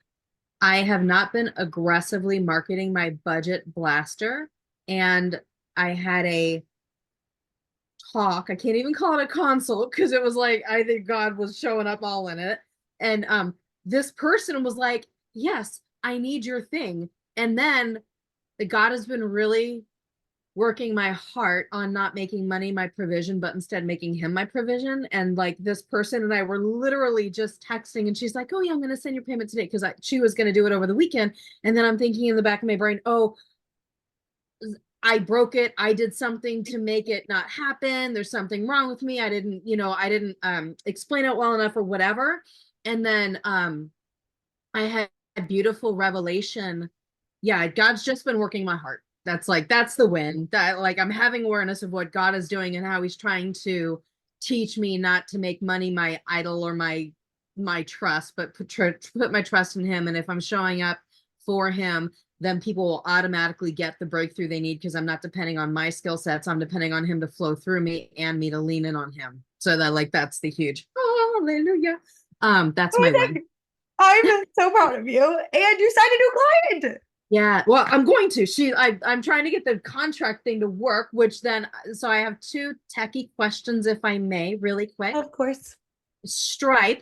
I have not been aggressively marketing my budget blaster, and I had a talk. I can't even call it a consult because it was like I think God was showing up all in it. And this person was like, "Yes, I need your thing." And then God has been really working my heart on not making money my provision, but instead making him my provision. And like this person and I were literally just texting, and she's like, "Oh yeah, I'm going to send your payment today," because she was going to do it over the weekend. And then I'm thinking in the back of my brain, "Oh, I broke it. I did something to make it not happen. There's something wrong with me. I didn't explain it well enough or whatever." And then I had a beautiful revelation. Yeah, God's just been working my heart. That's the win. That like I'm having awareness of what God is doing and how he's trying to teach me not to make money my idol or my trust, but put my trust in him. And if I'm showing up for him, then people will automatically get the breakthrough they need because I'm not depending on my skill sets. I'm depending on him to flow through me and me to lean in on him. So that like that's the huge hallelujah. That's my win. I'm so proud of you. And you signed a new client. Yeah, well, I'm going to. I'm trying to get the contract thing to work, which then, so I have two techie questions, if I may, really quick. Of course. Stripe,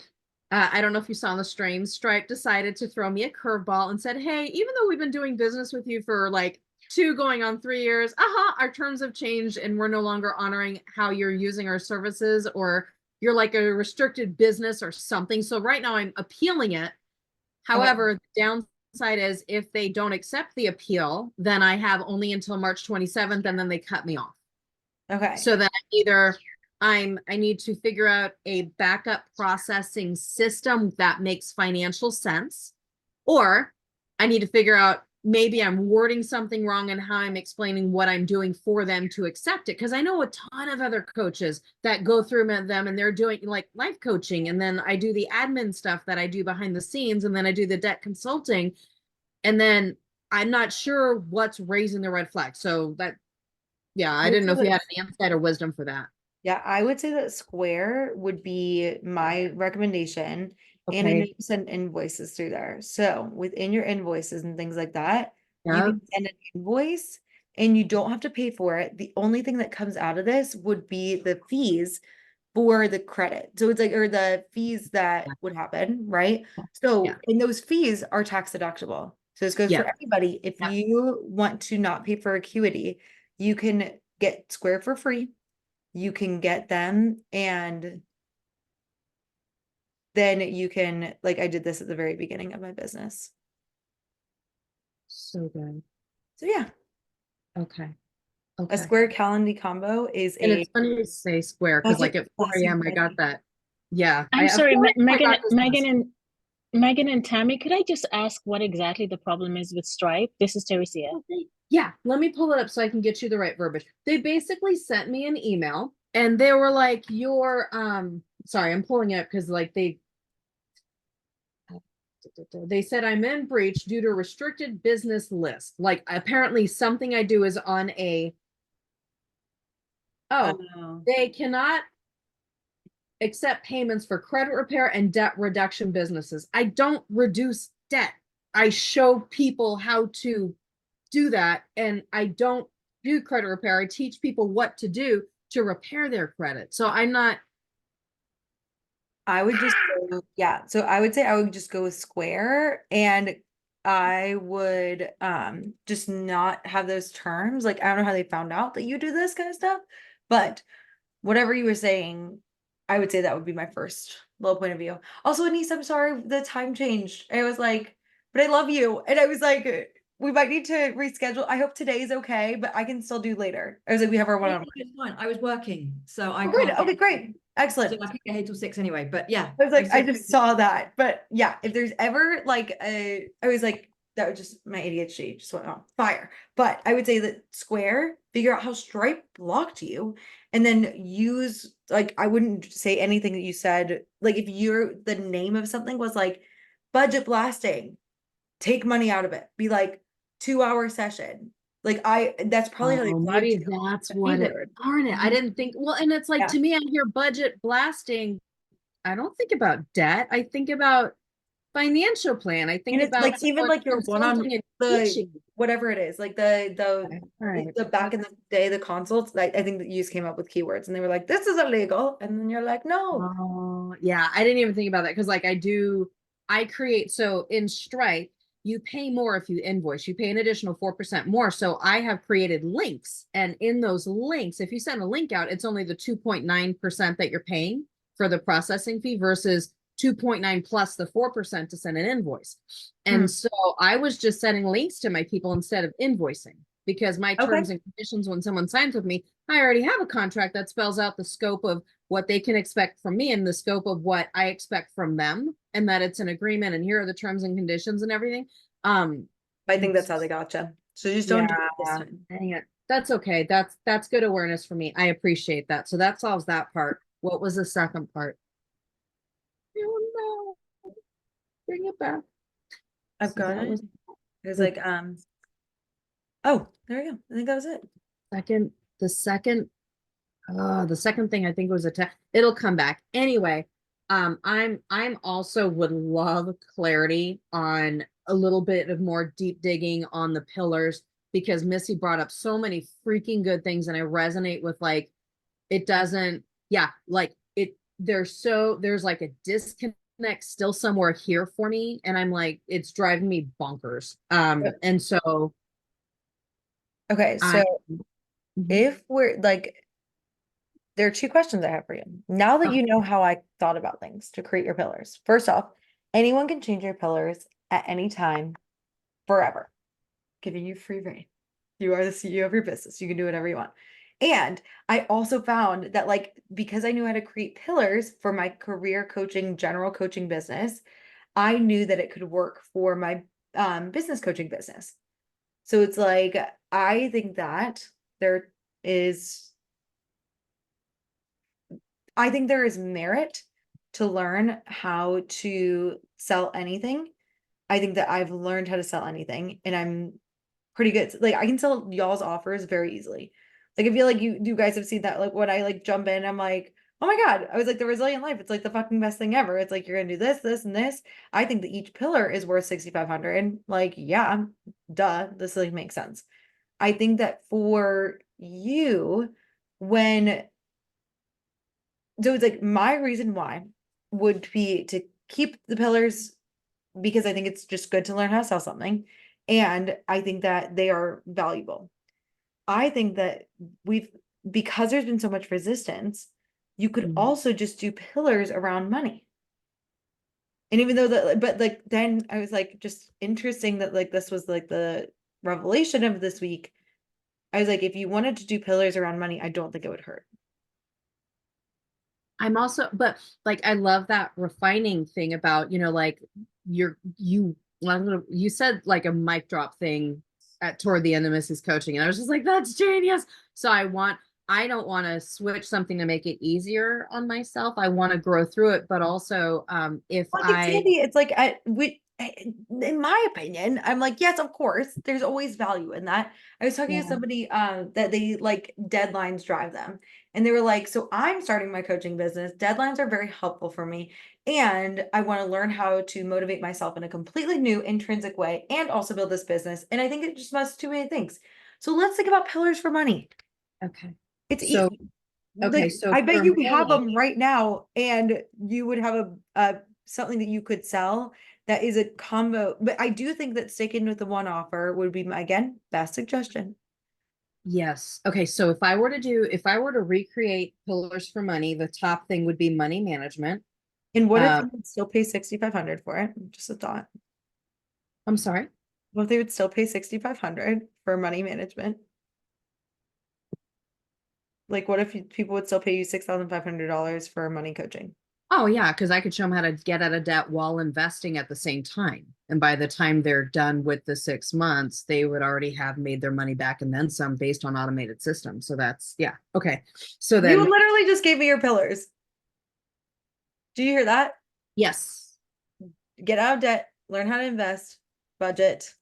I don't know if you saw on the stream, Stripe decided to throw me a curveball and said, hey, even though we've been doing business with you for like 2 going on 3 years, our terms have changed and we're no longer honoring how you're using our services, or you're like a restricted business or something. So right now I'm appealing it. However, the downside is if they don't accept the appeal, then I have only until March 27th and then they cut me off. Okay. So that either I need to figure out a backup processing system that makes financial sense, or I need to figure out maybe I'm wording something wrong and how I'm explaining what I'm doing for them to accept it. Because I know a ton of other coaches that go through them and they're doing like life coaching. And then I do the admin stuff that I do behind the scenes. And then I do the debt consulting. And then I'm not sure what's raising the red flag. So that, yeah, I didn't know if you had any insight or wisdom for that. Yeah, I would say that Square would be my recommendation. And I know Okay. you send invoices through there. So within your invoices and things like that, you Yeah. can send an invoice and you don't have to pay for it. The only thing that comes out of this would be the fees for the credit. So it's like, or the fees that would happen, right? So, Yeah. and those fees are tax deductible. So this goes for Yeah. everybody. If Yeah. you want to not pay for Acuity, you can get Square for free. You can get them and then you can, like I did this at the very beginning of my business. So good. So yeah, Okay. a Okay. Square Calendly combo is And a it's funny to say Square because like at 4 a.m. I got that. Yeah. I'm at sorry, 4 a.m. I Megan, got this Megan and Tammy, could I just ask what exactly the problem is with Stripe? This is Teresia. Yeah, let me pull it up so I can get you the right verbiage. They basically sent me an email and they were like, your sorry, I'm pulling it up because like they said I'm in breach due to restricted business list. Like apparently something I do is on a they cannot accept payments for credit repair and debt reduction businesses. I don't reduce debt. I show people how to do that. And I don't do credit repair. I teach people what to do to repair their credit. So I'm not. I would just go, yeah. So I would say I would just go with Square and I would just not have those terms. Like I don't know how they found out that you do this kind of stuff, but whatever you were saying, I would say that would be my first little point of view. Also, Anise, I'm sorry the time changed. I was like, but I love you. And I was like, we might need to reschedule. I hope today is okay, but I can still do later. I was like, we have our one-on-one. It's fine. I was working, so I Oh, great. can't. Okay, great. So Excellent. I could get here till 6 anyway. But yeah, I was like, I absolutely. just saw that. But yeah, if there's ever like I was like, that was just my ADHD just went on fire. But I would say that Square, figure out how Stripe blocked you, and then use like I wouldn't say anything that you said. Like if the name of something was like budget blasting, take money out of it. Be like 2-hour session. Like that's probably how they flagged Maybe you. that's The what it. keyword. Darn it. I didn't think. Well, and it's like Yeah. to me, I hear budget blasting. I don't think about debt. I think about financial plan. I think And it's about like even someone like your one-on consulting and the teaching. whatever it is, like Okay, all right. the back in the day, the consults, I think that you just came up with keywords and they were like, this is illegal. And then you're like, no. Oh, yeah. I didn't even think about that because, like, I create, so in Stripe, you pay more if you invoice, you pay an additional 4% more. So I have created links. And in those links, if you send a link out, it's only the 2.9% that you're paying for the processing fee versus 2.9 plus the 4% to send an invoice. And so I was just sending links to my people instead of invoicing because my terms and conditions, when someone signs with me, I already have a contract that spells out the scope of what they can expect from me and the scope of what I expect from them, and that it's an agreement and here are the terms and conditions and everything. I think that's how they gotcha. So just don't do it this time. Dang it. That's okay. That's good awareness for me. I appreciate that. So that solves that part. What was the second part? Oh no. Bring it back. I've So got that it. was It was like, oh, there we go. I think that was it. the second thing I think was it'll come back. Anyway, I'm also would love clarity on a little bit of more deep digging on the pillars because Missy brought up so many freaking good things, and I resonate with like it doesn't, yeah, like there's like a disconnect still somewhere here for me, and I'm like it's driving me bonkers. And so Okay, I so Mhm. if we're like, there are two questions I have for you. Now that you know how I thought about things to create your pillars, first off, anyone can change your pillars at any time, forever, giving you free reign. You are the CEO of your business. You can do whatever you want. And I also found that, like, because I knew how to create pillars for my career coaching, general coaching business, I knew that it could work for my business coaching business. So it's like, I think that there is I think there is merit to learn how to sell anything. I think that I've learned how to sell anything and I'm pretty good. Like I can sell y'all's offers very easily. Like I feel like you guys have seen that. Like when I like jump in, I'm like, oh my God. I was like the resilient life. It's like the fucking best thing ever. It's like you're gonna do this, this, and this. I think that each pillar is worth 6,500. Like, yeah, duh. This like makes sense. I think that for you, when so it's like my reason why would be to keep the pillars because I think it's just good to learn how to sell something. And I think that they are valuable. I think that we've, because there's been so much resistance, you could Mhm. also just do pillars around money. And even though that, but like, then I was like, just interesting that like this was like the revelation of this week. I was like, if you wanted to do pillars around money, I don't think it would hurt. I'm also, but like, I love that refining thing about, like you said like a mic drop thing at toward the end of Mrs. Coaching. And I was just like, that's genius. So I don't want to switch something to make it easier on myself. I want to grow through it. But also, if Well, I think Sandy, it's like in my opinion, I'm like, yes, of course, there's always value in that. I was talking to Yeah. somebody that they like deadlines drive them. And they were like, so I'm starting my coaching business. Deadlines are very helpful for me. And I want to learn how to motivate myself in a completely new intrinsic way and also build this business. And I think it just must too many things. So let's think about pillars for money. Okay. It's So, okay. like So I bet for you have money, them right now, and you would have a something that you could sell that is a combo. But I do think that sticking with the one offer would be my again best suggestion. yes. Okay. So if I were to recreate pillars for money, the top thing would be money management. And what if Uh, you would still pay 6,500 for it? Just a thought. I'm sorry. What if they would still pay 6,500 for money management? Like, what if people would still pay you $6,500 for money coaching? Oh yeah, because I could show them how to get out of debt while investing at the same time. And by the time they're done with the 6 months, they would already have made their money back and then some based on automated systems. So that's yeah. Okay. So You then literally just gave me your pillars. Do you hear that? yes. Get out of debt, learn how to invest, budget.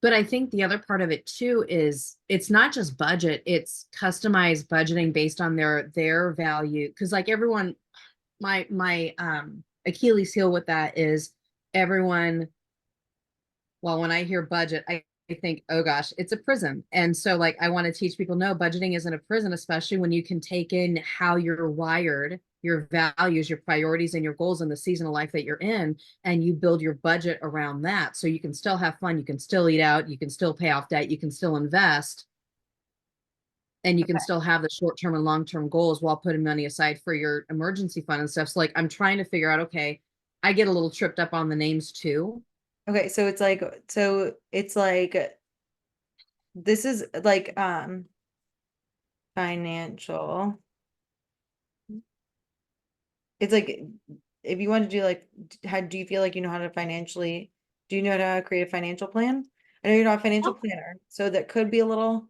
But I think the other part of it too is it's not just budget, it's customized budgeting based on their value. Cause like everyone, my Achilles heel with that is everyone, well, when I hear budget, I think, oh gosh, it's a prison. And so like I want to teach people no, budgeting isn't a prison, especially when you can take in how you're wired, your values, your priorities, and your goals in the season of life that you're in, and you build your budget around that. So you can still have fun, you can still eat out, you can still pay off debt, you can still invest, and you can Okay. still have the short-term and long-term goals while putting money aside for your emergency fund and stuff. So like I'm trying to figure out, okay, I get a little tripped up on the names too. Okay, so it's like this is like financial. It's like if you want to do like how do you feel like you know how to financially do you know how to create a financial plan? I know you're not a financial planner, so that could be a little,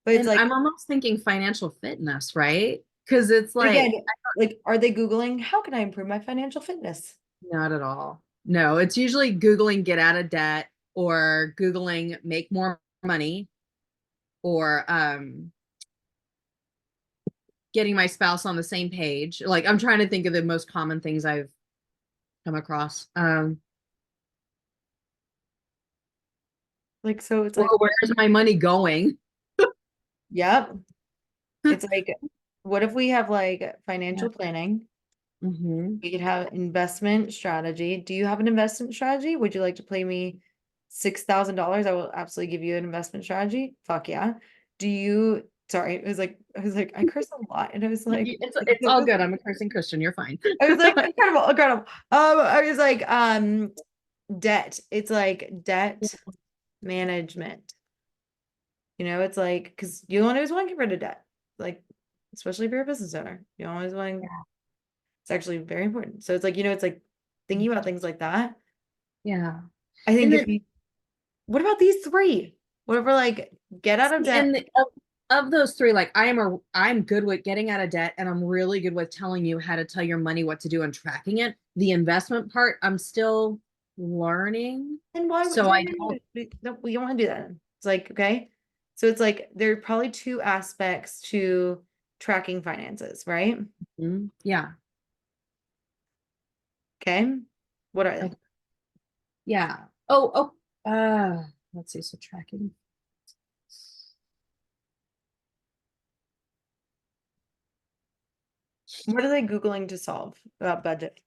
but it's And like I'm almost thinking financial fitness, right? Because it's again, like, like are they Googling how can I improve my financial fitness? not at all. No, it's usually Googling get out of debt or Googling make more money or getting my spouse on the same page. Like I'm trying to think of the most common things I've come across. Like, so it's Or like, where's my money going? yep. It's like, what if we have like financial planning? Mm-hmm. We could have investment strategy. Do you have an investment strategy? Would you like to play me $6,000? I will absolutely give you an investment strategy. Fuck yeah. Do you, sorry, I was like, I curse a lot. And I was like, It's all good. I'm a cursing Christian. You're fine. I was like, incredible, incredible. I was like, debt. It's like debt management. You know, it's like, because you always want to get rid of debt. Like, especially if you're a business owner. You always want to, it's actually very important. So it's like, it's like thinking about things like that. Yeah. I think And if then you, what about these three? What if we're like, get out of debt? and of those three, like I'm good with getting out of debt, and I'm really good with telling you how to tell your money what to do and tracking it. The investment part, I'm still learning. And why would So I no, don't. no, we don't want to do that. It's like, okay. So it's like there are probably two aspects to tracking finances, right? Yeah. Okay. What are they? Okay. Yeah. Oh, let's see. So tracking. What are they Googling to solve about budget?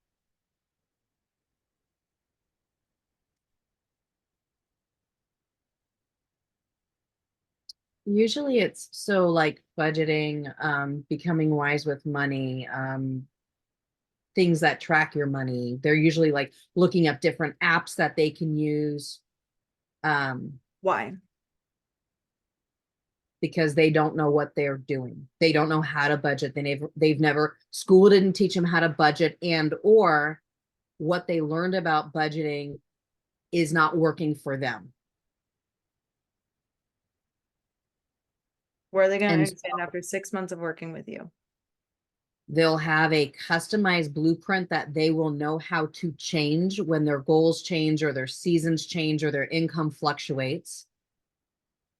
Usually it's so like budgeting, becoming wise with money, things that track your money. They're usually like looking up different apps that they can use, Why? because they don't know what they're doing. They don't know how to budget. They've never, school didn't teach them how to budget, and or what they learned about budgeting is not working for them. Where are they going to And understand after 6 months of working with you? they'll have a customized blueprint that they will know how to change when their goals change or their seasons change or their income fluctuates.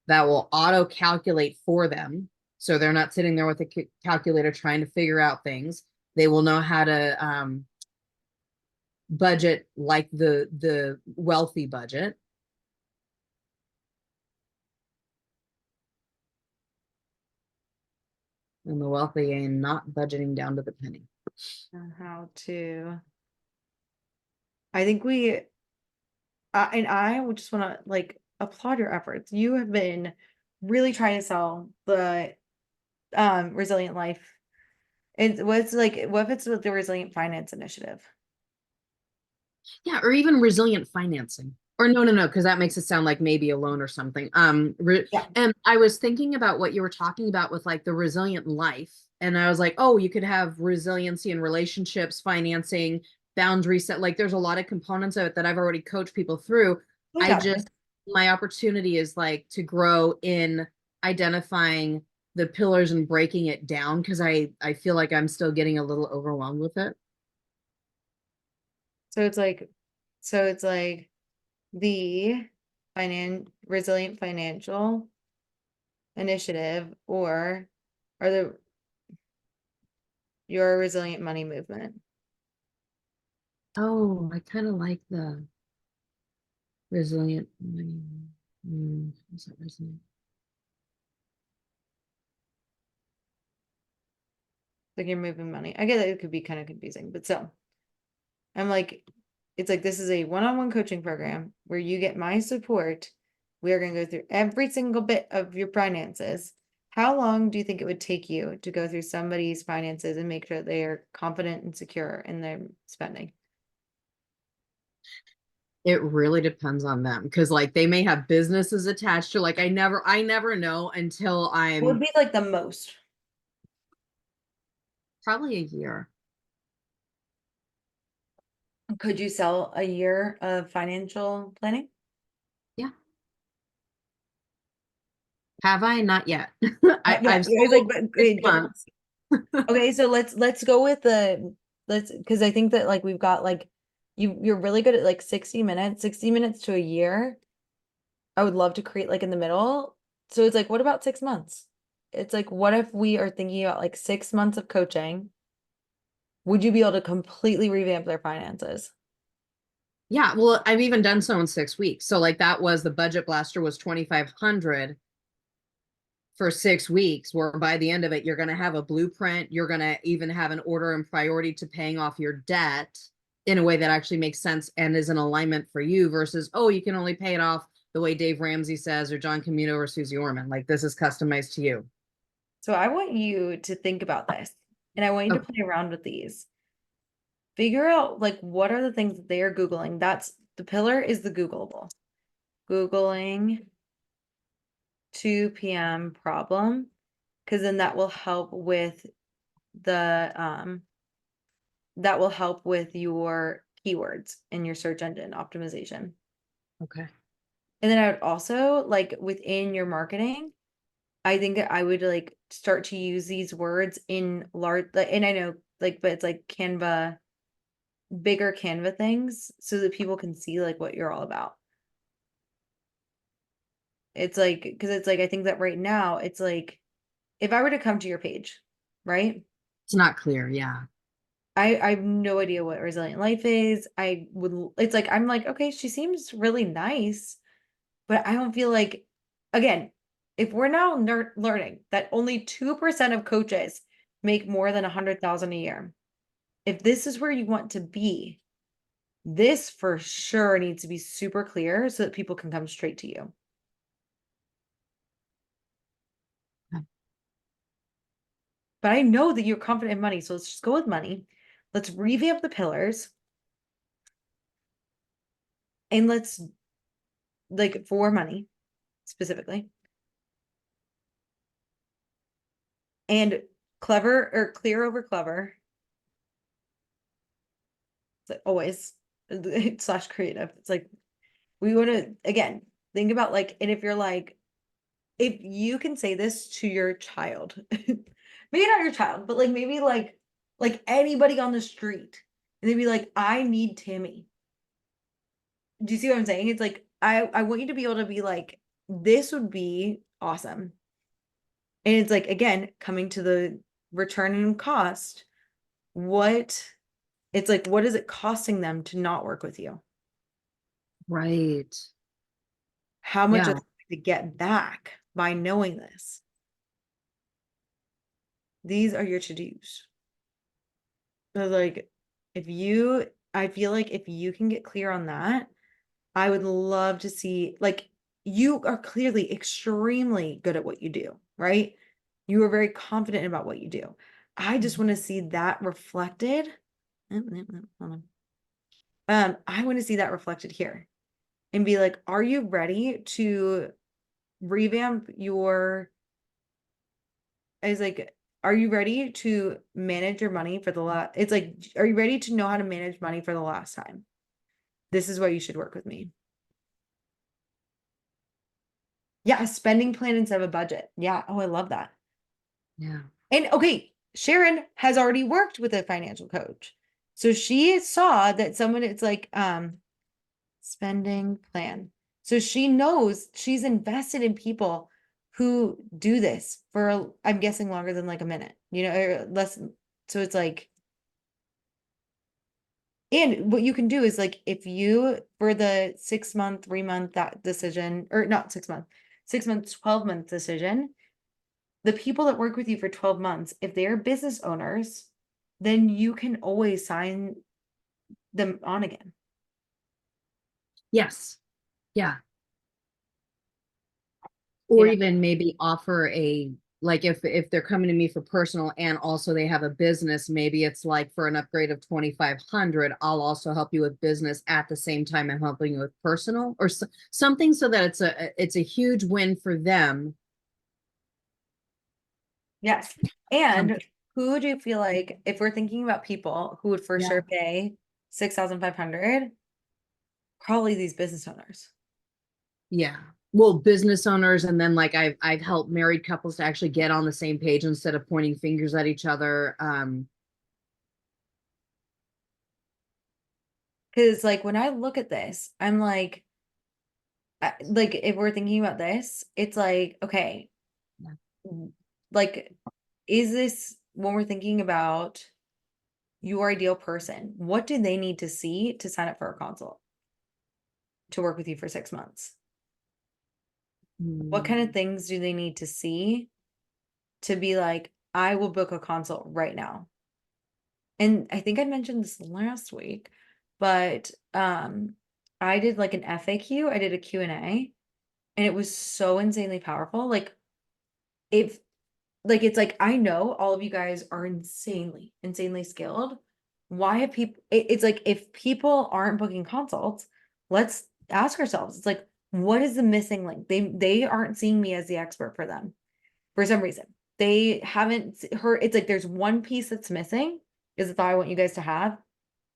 That will auto calculate for them. So they're not sitting there with a calculator trying to figure out things. They will know how to budget like the wealthy budget. And the wealthy ain't not budgeting down to the penny. How to, I think and I would just want to like applaud your efforts. You have been really trying to sell the resilient life. What if it's with the resilient finance initiative? Yeah, or even resilient financing. Or no, because that makes it sound like maybe a loan or something. Yeah. And I was thinking about what you were talking about with like the resilient life. And I was like, oh, you could have resiliency in relationships, financing, boundary set. Like there's a lot of components of it that I've already coached people through. My opportunity is like to grow in identifying the pillars and breaking it down, because I feel like I'm still getting a little overwhelmed with it. So it's like the resilient financial initiative or your resilient money movement. Oh, I kind of like the resilient. Is that resilient? Like you're moving money. I get that it could be kind of confusing, but still. I'm like, it's like this is a one-on-one coaching program where you get my support. We are going to go through every single bit of your finances. How long do you think it would take you to go through somebody's finances and make sure they are confident and secure in their spending? It really depends on them, because like they may have businesses attached to, like I never know until It would I'm be like the most. probably a year. Could you sell a year of financial planning? Yeah. Have I? Not yet. Yeah, I've it was like, sold but 6 months. okay, so let's go with because I think that like we've got like you're really good at like 60 minutes to a year. I would love to create like in the middle. So it's like, what about 6 months? it's like, what if we are thinking about like 6 months of coaching? Would you be able to completely revamp their finances? Yeah, well, I've even done so in 6 weeks. So like that was the budget blaster was 2,500 for 6 weeks, where by the end of it, you're going to have a blueprint. You're going to even have an order and priority to paying off your debt in a way that actually makes sense and is in alignment for you versus, oh, you can only pay it off the way Dave Ramsey says or John Camuto or Susie Orman. Like this is customized to you. So I want you to think about this and I want you to Okay. play around with these. Figure out like what are the things that they are Googling. That's the pillar is the Googleable. Googling 2 p.m. problem, because then that will help with the that will help with your keywords in your search engine optimization. Okay. And then I would also like within your marketing, I think that I would like start to use these words in large, and I know like, but it's like Canva, bigger Canva things so that people can see like what you're all about. It's like, because it's like, I think that right now it's like, if I were to come to your page, right? It's not clear. Yeah. I have no idea what resilient life is. I would, it's like, I'm like, okay, she seems really nice, but I don't feel like, again, if we're now learning that only 2% of coaches make more than 100,000 a year, if this is where you want to be, this for sure needs to be super clear so that people can come straight to you. Okay. But I know that you're confident in money, so let's just go with money. Let's revamp the pillars. And let's, like, for money specifically. And clever or clear over clever. It's like always slash creative. It's like, we want to, again, think about like, and if you're like, if you can say this to your child, maybe not your child, but like maybe like anybody on the street, and they'd be like, I need Tammy. Do you see what I'm saying? It's like I want you to be able to be like, this would be awesome. And it's like, again, coming to the return and cost, what it's like, what is it costing them to not work with you? Right. How much Yeah. are they going to get back by knowing this? These are your to-dos. So like, if you, I feel like if you can get clear on that, I would love to see, like, you are clearly extremely good at what you do, right? You are very confident about what you do. I just want to see that reflected. Hold on. I want to see that reflected here and be like, are you ready to revamp your, I was like, are you ready to manage your money for the last, it's like, are you ready to know how to manage money for the last time? This is why you should work with me. Yeah, a spending plan instead of a budget. Yeah. Oh, I love that. Yeah. And okay, Sharon has already worked with a financial coach. So she saw that someone, it's like spending plan. So she knows she's invested in people who do this for, I'm guessing, longer than like a minute, you know, or less. So it's like, and what you can do is like, if you, for the 6 month, 3 month, that decision, or not 6 month, 6 month, 12 month decision, the people that work with you for 12 months, if they're business owners, then you can always sign them on again. Yes. Yeah. Or Yeah. even maybe offer a, like if they're coming to me for personal and also they have a business, maybe it's like for an upgrade of 2,500, I'll also help you with business at the same time I'm helping you with personal or something so that it's a huge win for them. Yes. And Something. who do you feel like, if we're thinking about people who would for Yeah. sure pay 6,500, probably these business owners. Yeah. Well, business owners, and then like I've helped married couples to actually get on the same page instead of pointing fingers at each other. Because like when I look at this, I'm like if we're thinking about this, it's like, okay, Yeah. like, is this when we're thinking about your ideal person, what do they need to see to sign up for a consult to work with you for 6 months? What kind of things do they need to see to be like, I will book a consult right now? And I think I mentioned this last week, but I did like an FAQ, I did a Q&A, and it was so insanely powerful. Like, if like it's like I know all of you guys are insanely skilled. Why have people it's like if people aren't booking consults, let's ask ourselves, it's like, what is the missing link? They aren't seeing me as the expert for them for some reason. They haven't heard, it's like there's one piece that's missing, is the thought I want you guys to have.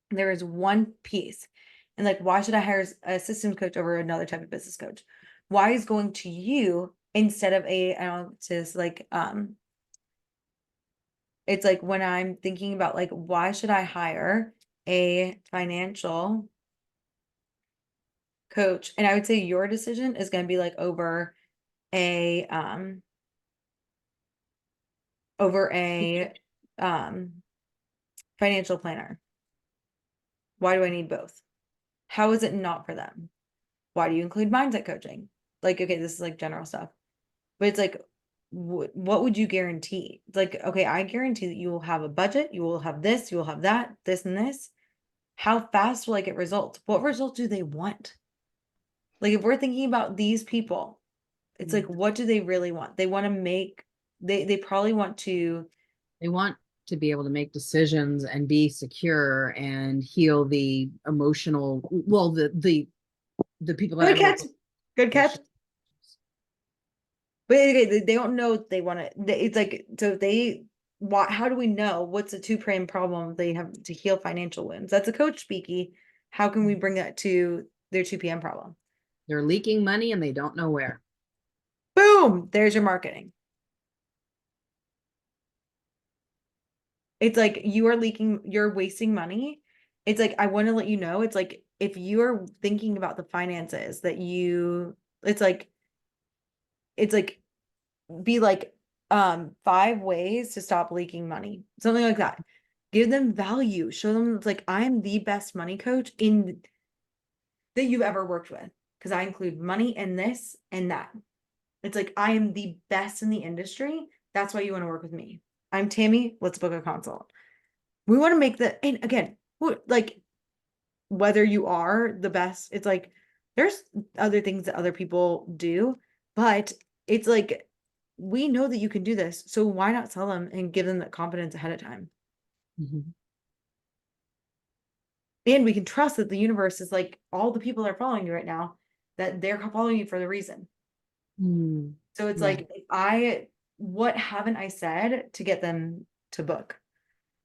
There is one piece. And like, why should I hire a systems coach over another type of business coach? Why is going to you instead of I don't just like it's like when I'm thinking about like, why should I hire a financial coach? And I would say your decision is going to be like over a financial planner. Why do I need both? How is it not for them? Why do you include mindset coaching? Like, okay, this is like general stuff, but it's like, what would you guarantee? It's like, okay, I guarantee that you will have a budget, you will have this, you will have that, this and this. How fast will I get results? What results do they want? Like, if we're thinking about these people, it's like, what do they really want? They want to make, they probably want to. They want to be able to make decisions and be secure and heal the emotional, well, the people that Good catch. Good catch. But they don't know what they want to. It's like, so they. How do we know what's a 2 p.m. problem they have to heal financial wounds? That's a coach speaky. How can we bring that to their 2 p.m. problem? They're leaking money and they don't know where. Boom! There's your marketing. It's like you are leaking, you're wasting money. It's like, I want to let you know, it's like, if you're thinking about the finances that it's like, be like, 5 ways to stop leaking money, something like that. Give them value, show them it's like, I'm the best money coach that you've ever worked with, because I include money and this and that. It's like, I am the best in the industry. That's why you want to work with me. I'm Tammy. Let's book a consult. We want to make and again, like, whether you are the best, it's like, there's other things that other people do, but it's like, we know that you can do this. So why not sell them and give them that confidence ahead of time? Mhm. And we can trust that the universe is like, all the people that are following you right now, that they're following you for the reason. So it's Yeah. like, what haven't I said to get them to book?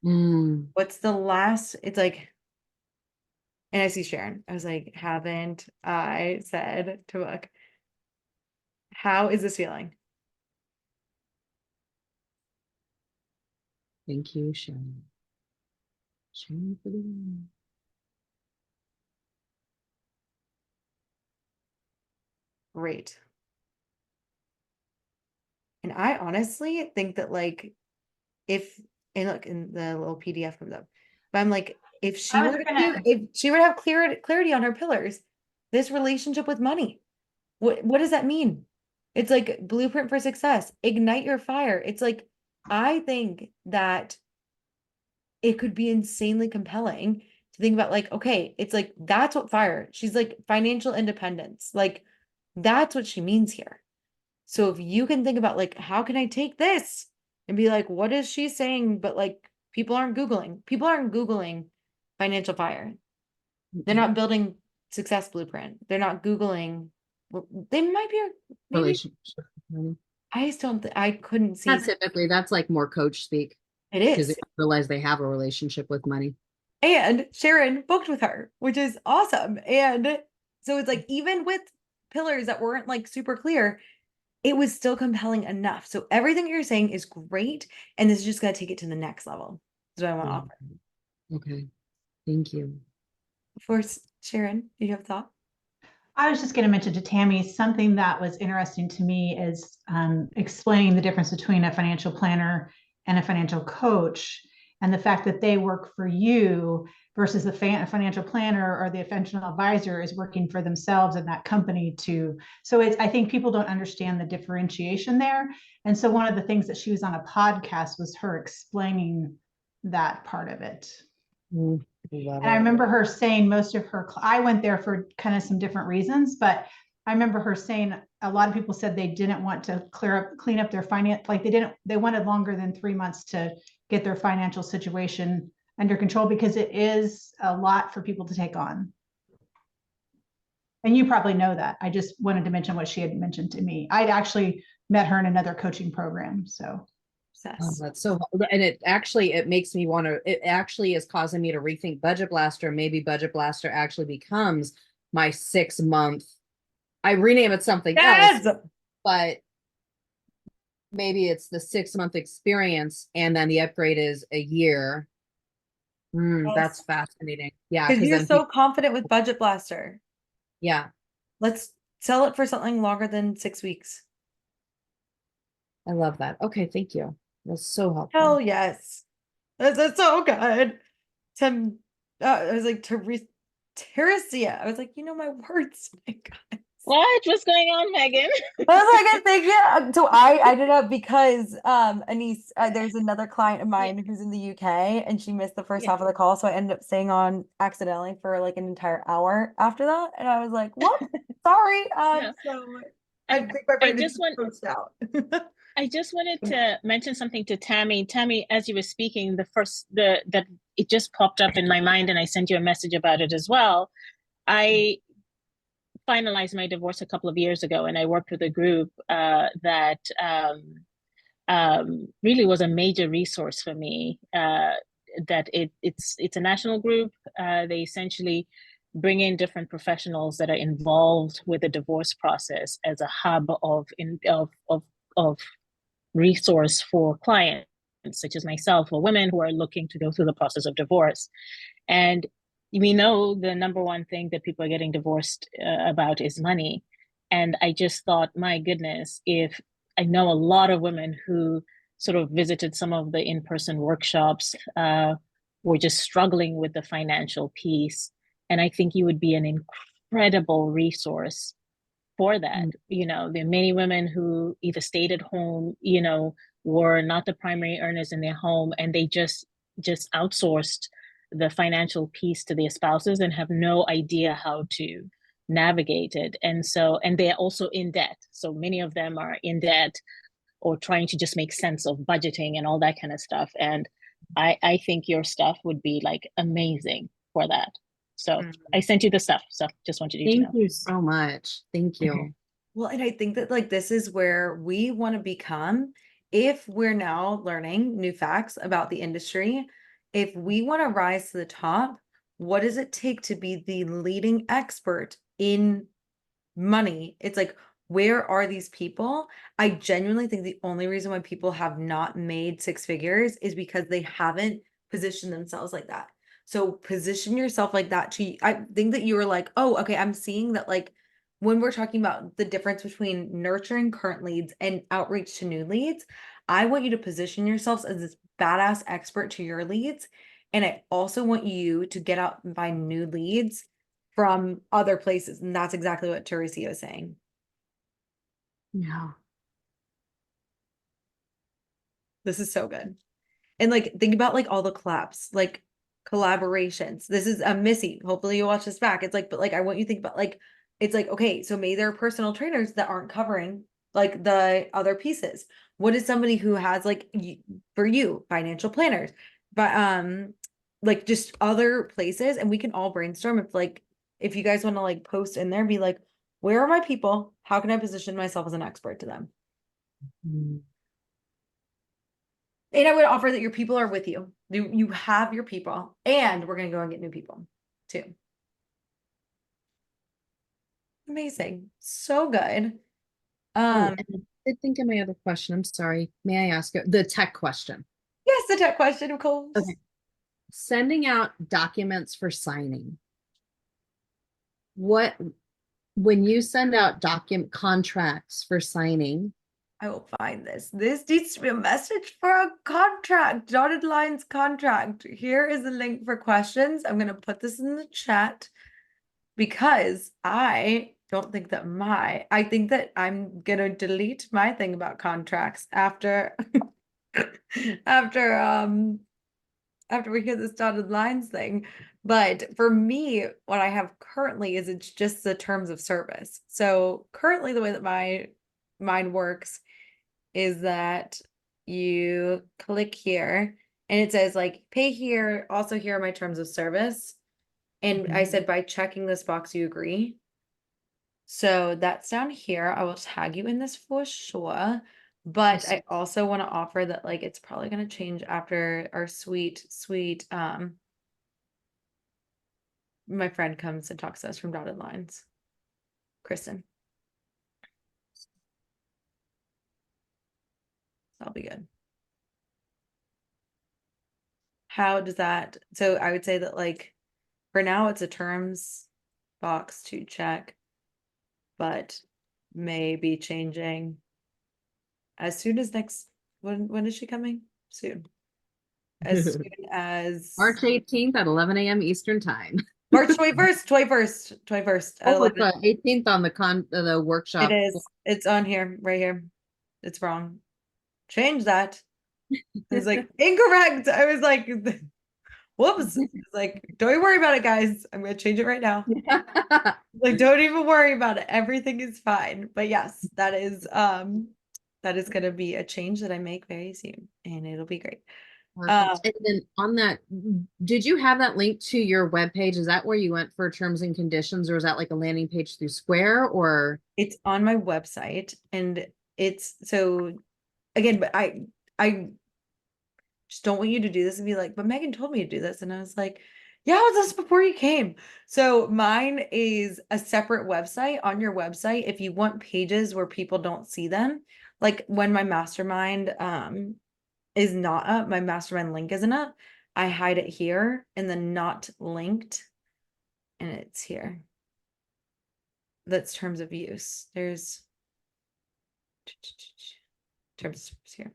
What's the last, it's like, and I see Sharon, I was like, haven't I said to book? How is this feeling? Thank you, Sharon. Sharon for the win. Great. And I honestly think that like, and look, in the little PDF comes up, but I'm like, if she I was were to gonna- if she were to have clarity on her pillars, this relationship with money, what does that mean? It's like blueprint for success, ignite your fire. It's like, I think that it could be insanely compelling to think about like, okay, it's like, that's what fire, she's like financial independence, like that's what she means here. So if you can think about like, how can I take this and be like, what is she saying? But like, people aren't Googling financial fire. They're not building success blueprint. They're not Googling. They might be, maybe. Relationship with money. I just don't, I couldn't see. Not typically, that's like more coach speak It because they is. don't realize they have a relationship with money. And Sharon booked with her, which is awesome. And so it's like, even with pillars that weren't like super clear, it was still compelling enough. So everything you're saying is great. And this is just going to take it to the next level. That's what I want to offer. Okay. Thank you. Of course, Sharon, do you have a thought? I was just going to mention to Tammy, something that was interesting to me is explaining the difference between a financial planner and a financial coach, and the fact that they work for you versus the financial planner or the financial advisor is working for themselves and that company too. So I think people don't understand the differentiation there. And so one of the things that she was on a podcast was her explaining that part of it. Love And I it. remember her saying most of her, I went there for kind of some different reasons, but I remember her saying a lot of people said they didn't want to clean up their finance, like they wanted longer than 3 months to get their financial situation under control, because it is a lot for people to take on. And you probably know that. I just wanted to mention what she had mentioned to me. I'd actually met her in another coaching program, so. Oh, Obsessed. that's so, and it makes me want to, it actually is causing me to rethink Budget Blaster. Maybe Budget Blaster actually becomes my 6 month. I rename it something else, Yes. but maybe it's the 6 month experience and then the upgrade is a year. That's Yes. fascinating. Yeah, Because because you're then so confident with Budget Blaster. yeah, Let's sell it for something longer than 6 weeks. I love that. Okay, thank you. That's so helpful. Hell yes. That's so good. I was like, Teresia. I was like, you know my words. My God. What's going on, Megan? I was like, I think, yeah. So I ended up because Anise, there's another client of mine who's in the UK and she missed the first Yeah. half of the call. So I ended up staying on accidentally for like an entire hour after that. And I was like, what? Sorry. No. So I I- think my brain is just want- post out. I just wanted to mention something to Tammy. Tammy, as you were speaking, that it just popped up in my mind, and I sent you a message about it as well. I finalized my divorce a couple of years ago, and I worked with a group that really was a major resource for me. That it's a national group. They essentially bring in different professionals that are involved with the divorce process as a hub of resource for clients such as myself or women who are looking to go through the process of divorce. And we know the number one thing that people are getting divorced about is money. And I just thought, my goodness, if I know a lot of women who sort of visited some of the in-person workshops, were just struggling with the financial piece. And I think you would be an incredible resource for that. You know, there are many women who either stayed at home, you know, were not the primary earners in their home, and they just outsourced the financial piece to their spouses and have no idea how to navigate it. And they're also in debt. So many of them are in debt or trying to just make sense of budgeting and all that kind of stuff. And I think your stuff would be like amazing for that. So I sent you the stuff. So just wanted you to know. Thank you so much. Thank you. Well, and I think that like this is where we want to become, if we're now learning new facts about the industry, if we want to rise to the top, what does it take to be the leading expert in money? It's like, where are these people? I genuinely think the only reason why people have not made 6 figures is because they haven't positioned themselves like that. So position yourself like that. I think that you were like, oh, okay, I'm seeing that like when we're talking about the difference between nurturing current leads and outreach to new leads, I want you to position yourselves as this badass expert to your leads. And I also want you to get out and find new leads from other places. And that's exactly what Teresia is saying. Yeah. This is so good. And like, think about like all the collabs, like collaborations. This is a Missy. Hopefully you watch this back. It's like, but like, I want you to think about like, it's like, okay, so maybe there are personal trainers that aren't covering like the other pieces. What is somebody who has like for you, financial planners, but like just other places, and we can all brainstorm if you guys want to like post in there, be like, where are my people? How can I position myself as an expert to them? And I would offer that your people are with you. You have your people, and we're gonna go and get new people too. Amazing. So good. And I did think of my other question. I'm sorry. May I ask the tech question? Yes, the tech question, of course. Okay. Sending out documents for signing. What when you send out document contracts for signing, I will find this. This needs to be a message for a contract, dotted lines contract. Here is the link for questions. I'm going to put this in the chat because I don't think that I think that I'm going to delete my thing about contracts after, after, after we get this dotted lines thing. But for me, what I have currently is it's just the terms of service. So currently the way that mine works is that you click here and it says like pay here. Also, here are my terms of service. And I said by checking this box, you agree. So that's down here. I will tag you in this for sure. But I also want to offer that like it's probably going to change after our sweet my friend comes and talks to us from Dotted Lines. Kristen. That'll be good. How does that, so I would say that like for now it's a terms box to check, but may be changing as soon as when is she coming? Soon. As soon as March 18th at 11 a.m. Eastern time. March 21st. At Oh, it's 11. 18th on the workshop. It is. It's on here, right here. It's wrong. Change that. It's like incorrect. I was like, whoops. It's like, don't worry about it, guys. I'm gonna change it right now. Like, don't even worry about it. Everything is fine. But yes, that is gonna be a change that I make very soon, and it'll be great. Perfect. And then on that, did you have that link to your webpage? Is that where you went for terms and conditions, or is that like a landing page through Square, or? It's on my website, and it's so again, but I just don't want you to do this and be like, but Megan told me to do this. And I was like, yeah, it was this before you came. So mine is a separate website on your website. If you want pages where people don't see them, like when my mastermind is not up, my mastermind link isn't up, I hide it here and then not linked. And it's here. That's terms of use. There's terms of service here.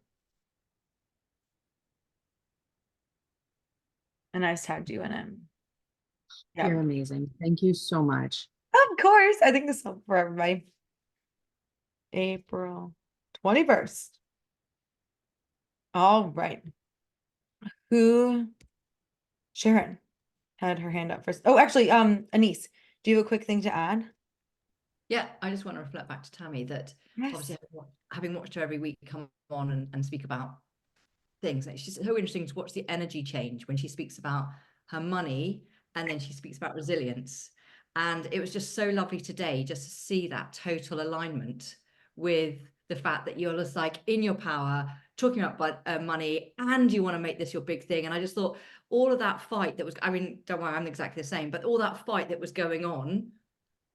And I tagged you in it. Yeah. You're amazing. Thank you so much. Of course. I think this is for everybody. April 21st. All right. Sharon had her hand up first. Oh, actually, Anise, do you have a quick thing to add? Yeah, I just want to reflect back to Tammy that Yes. obviously having watched her every week come on and speak about things, it's just so interesting to watch the energy change when she speaks about her money and then she speaks about resilience. And it was just so lovely today just to see that total alignment with the fact that you're just like in your power, talking about money, and you want to make this your big thing. And I just thought all of that fight that was, I mean, don't worry, I'm exactly the same, but all that fight that was going on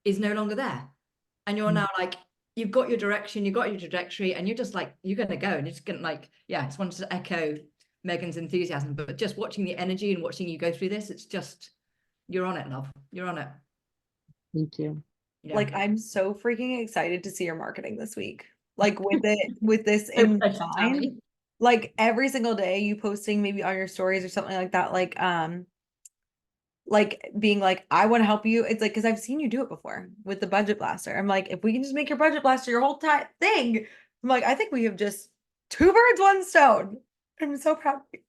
is no longer there. And you're now like, you've got your direction, you've got your trajectory, and you're just like, you're going to go, and you're just going to like, yeah, I just wanted to echo Megan's enthusiasm, but just watching the energy and watching you go through this, it's just, you're on it, love. You're on it. Thank you. Yeah. Like, I'm so freaking excited to see your marketing this week. Like with this in mind, like every single day you posting maybe on your stories or something like that, like being like, I want to help you. It's like, because I've seen you do it before with the budget blaster. I'm like, if we can just make your budget blaster your whole thing, I'm like, I think we have just 2 birds, 1 stone. I'm so proud of you.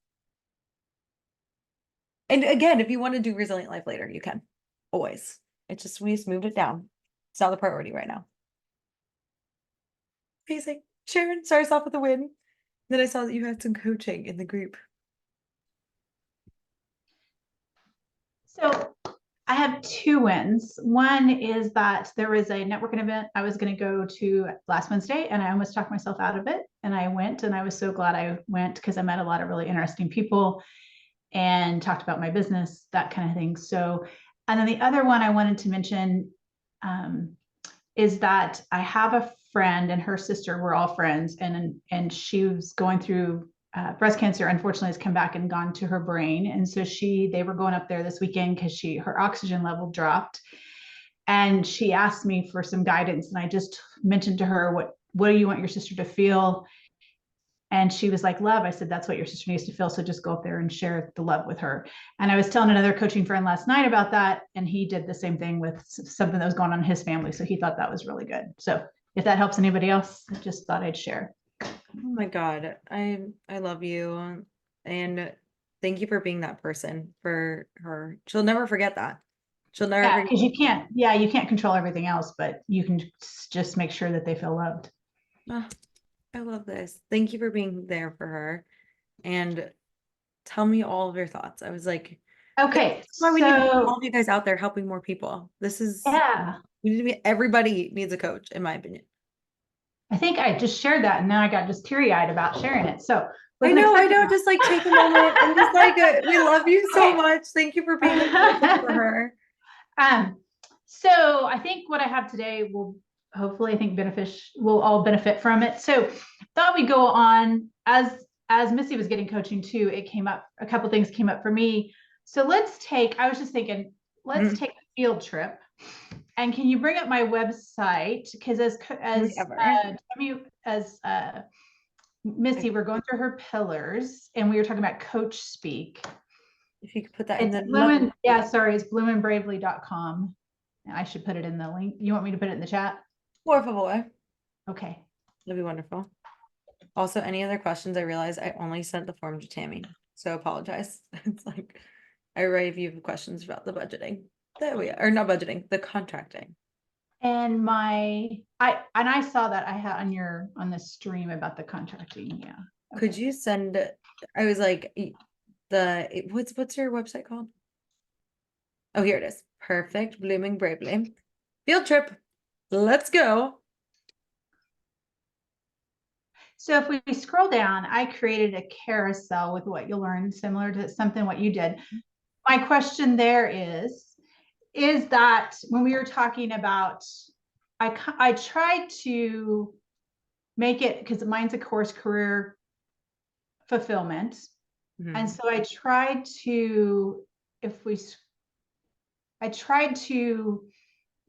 And again, if you want to do Resilient Life later, you can always. It's just, we just moved it down. It's not the priority right now. Amazing. Sharon, starts off with a win. Then I saw that you had some coaching in the group. So I have 2 wins. One is that there was a networking event I was going to go to last Wednesday, and I almost talked myself out of it. And I went, and I was so glad I went because I met a lot of really interesting people and talked about my business, that kind of thing. So, and then the other one I wanted to mention is that I have a friend and her sister, we're all friends, and she was going through breast cancer. Unfortunately, has come back and gone to her brain, and so they were going up there this weekend because her oxygen level dropped, And she asked me for some guidance, and I just mentioned to her, what do you want your sister to feel? And she was like, love. I said, that's what your sister needs to feel. So just go up there and share the love with her. And I was telling another coaching friend last night about that. And he did the same thing with something that was going on in his family. So he thought that was really good. So if that helps anybody else, I just thought I'd share. Oh my God. I love you. And thank you for being that person for her. She'll never forget that. She'll never Yeah, forget. because you can't control everything else, but you can just make sure that they feel loved. Oh, I love this. Thank you for being there for her. And tell me all of your thoughts. I was like, Okay, that's why we need all so of you guys out there helping more people. This is, yeah, we need to be, everybody needs a coach, in my opinion. I think I just shared that, and now I got just teary-eyed about sharing it. So I with know, McCracken- just like take a moment and just like, we love you so much. Thank you for being a coach for her. So I think what I have today will hopefully, I think, we'll all benefit from it. So thought we go on as Missy was getting coaching too, it came up, a couple things came up for me. So I was just thinking, let's take a field trip. And can you bring up my website? Because Missy, we're going through her pillars and we were talking about coach speak. If you could put that in It's the it's bloomandbravely.com. I should put it in the link. You want me to put it in the chat? Por favor. Okay. That'd be wonderful. Also, any other questions? I realized I only sent the form to Tammy, so apologize. It's like I write if you have questions about the budgeting. There we are, or not budgeting, the contracting. And I saw that I had on the stream about the contracting. Yeah. Could Okay. you send? I was like, what's your website called? Oh, here it is. Perfect. Blooming Bravely. Field trip. Let's go. So if we scroll down, I created a carousel with what you'll learn, similar to something what you did. My question there is that when we were talking about, I tried to make it, because mine's a course career fulfillment. And so I tried to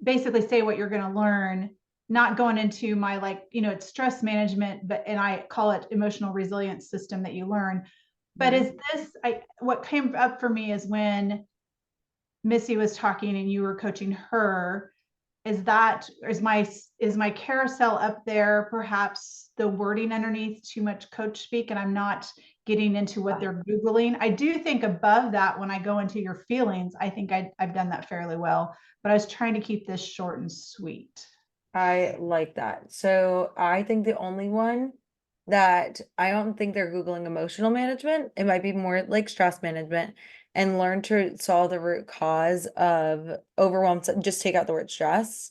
basically say what you're going to learn, not going into my, like, it's stress management, and I call it emotional resilience system that you learn. But what came up for me is when Missy was talking and you were coaching her, is my carousel up there, perhaps the wording underneath too much coach speak and I'm not getting into what they're Googling. I do think above that, when I go into your feelings, I think I've done that fairly well, but I was trying to keep this short and sweet. I like that. So I think the only one that I don't think they're Googling emotional management, it might be more like stress management, and learn to solve the root cause of overwhelm. Just take out the word stress.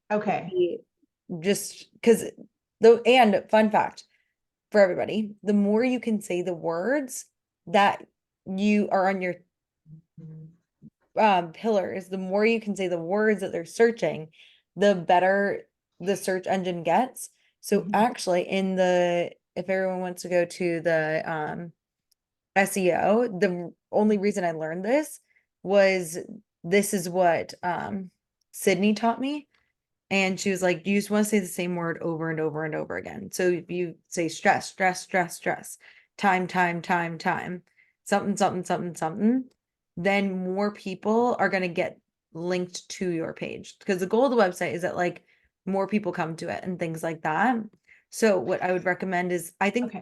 Okay. Just because and fun fact for everybody, the more you can say the words that you are on your pillars, the more you can say the words that they're searching, the better the search engine gets. So actually if everyone wants to go to the SEO, the only reason I learned this is what Sydney taught me. And she was like, you just want to say the same word over and over and over again. So if you say stress, stress, stress, stress, time, time, time, time, something, something, something, something, then more people are going to get linked to your page, because the goal of the website is that like more people come to it and things like that. So what I would recommend is, I think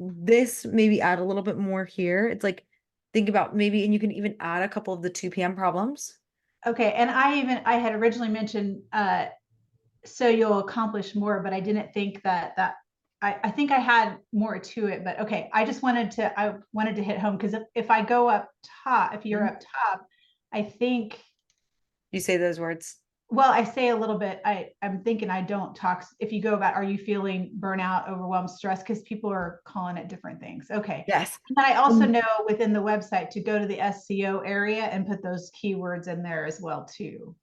this maybe add a little bit more here. It's like, think about maybe, and you can even add a couple of the 2 p.m. problems. Okay. And I had originally mentioned, so you'll accomplish more, but I didn't think that I think I had more to it, but okay. I wanted to hit home, because if I go up top, if you're up top, I think You say those words. well, I say a little bit, I'm thinking I don't talk, if you go about, are you feeling burnout, overwhelmed, stress? Because people are calling it different things. Okay. Yes. And I also know within the website to go to the SEO area and put those keywords in there as well too.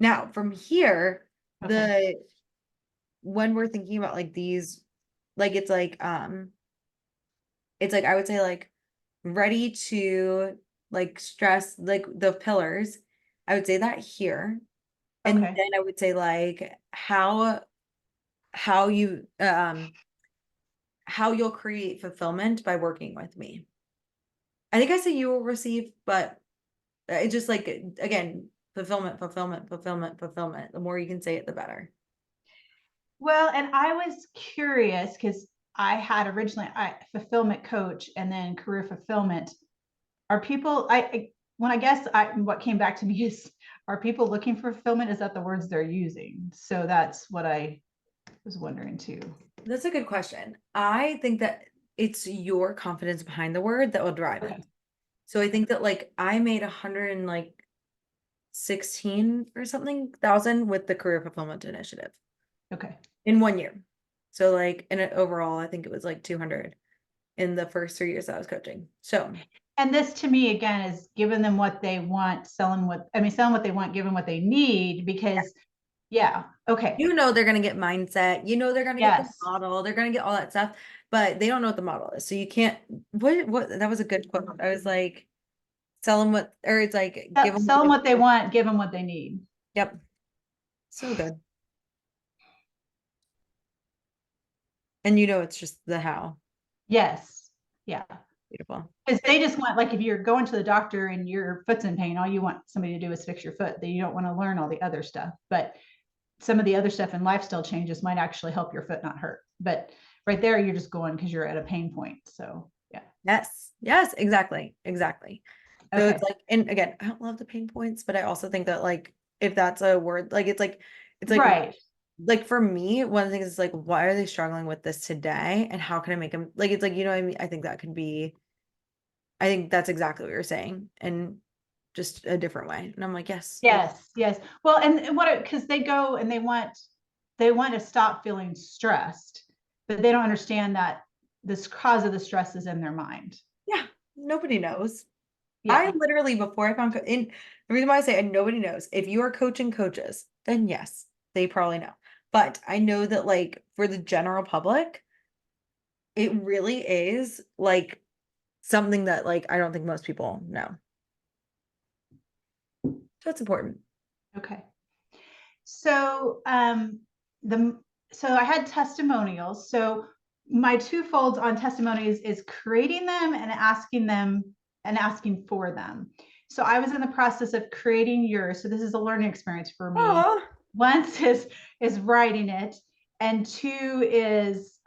Now from here, Okay. when we're thinking about like these, like it's like I would say like ready to like stress, like the pillars, I would say that here. And Okay. then I would say like how you how you'll create fulfillment by working with me. I think I say you will receive, but it's just like again, fulfillment, fulfillment, fulfillment, fulfillment. The more you can say it, the better. Well, and I was curious because I had originally fulfillment coach and then career fulfillment. Are people when I guess what came back to me is, are people looking for fulfillment? Is that the words they're using? So that's what I was wondering too. That's a good question. I think that it's your confidence behind the word that will drive Okay. it. So I think that like I made 116 or something thousand with the career fulfillment initiative Okay. in 1 year. So like in it overall, I think it was like 200 in the first 3 years that I was coaching. So And this to me again is giving them what they want, selling what they want, giving what they need, because yeah, okay. you know they're gonna get mindset, you know they're gonna get the Yes. model, they're gonna get all that stuff, but they don't know what the model is. So you can't what that was a good quote. I was like, sell them what, or it's like give them Sell them what they want, give them what they need. Yep. So good. And you know it's just the how. Yes. Yeah. Beautiful. Because they just want, like, if you're going to the doctor and your foot's in pain, all you want somebody to do is fix your foot. You don't want to learn all the other stuff. But some of the other stuff and lifestyle changes might actually help your foot not hurt. But right there, you're just going because you're at a pain point. So yeah. Yes. Yes, exactly. Exactly. So Okay. it's like, and again, I don't love the pain points, but I also think that like if that's a word, like it's like Right. like for me, one of the things is like, why are they struggling with this today? And how can I make them like it's like, you know what I mean? I think that could be, I think that's exactly what you're saying. And just a different way. And I'm like, yes. Yes. Yes. Well, and what, because they go and they want to stop feeling stressed, but they don't understand that this cause of the stress is in their mind. Yeah. Nobody knows. Yeah. I literally, before I found, in the reason why I say and nobody knows, if you are coaching coaches, then yes, they probably know. But I know that like for the general public, it really is like something that like I don't think most people know. So it's important. Okay. So so I had testimonials. So my two folds on testimonies is creating them and asking for them. So I was in the process of creating yours. So this is a learning experience for me. Oh, Once is writing it, and two is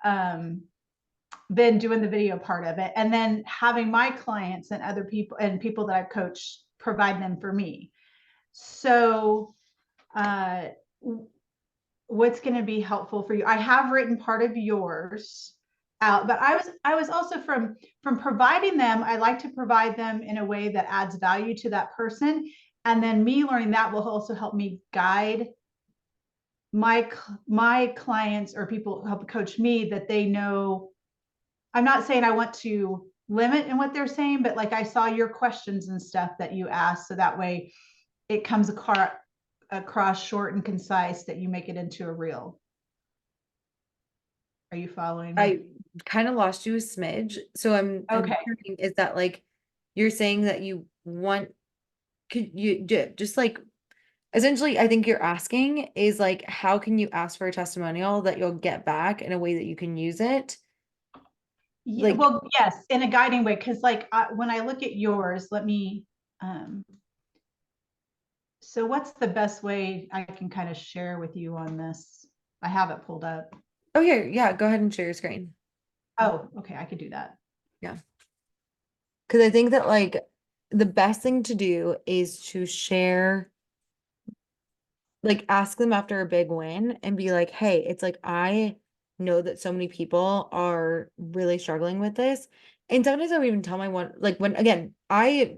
then doing the video part of it, and then having my clients and other people and people that I've coached provide them for me. So what's going to be helpful for you? I have written part of yours out, but I was also from providing them, I like to provide them in a way that adds value to that person, and then me learning that will also help me guide my clients or people who help coach me, that they know. I'm not saying I want to limit in what they're saying, but like I saw your questions and stuff that you asked, so that way it comes across short and concise, that you make it into a reel. Are you following me? I kind of lost you a smidge. So I'm Okay. hearing is that like you're saying that you want, could you just like essentially I think you're asking is like how can you ask for a testimonial that you'll get back in a way that you can use it? Yeah, Like, well, yes, in a guiding way, because like when I look at yours, let me so what's the best way I can kind of share with you on this? I have it pulled up. okay, yeah, go ahead and share your screen. Oh, okay, I could do that. Yeah. Because I think that like the best thing to do is to share, like ask them after a big win and be like, hey, it's like I know that so many people are really struggling with this. And sometimes I'll even tell my one, like when again, I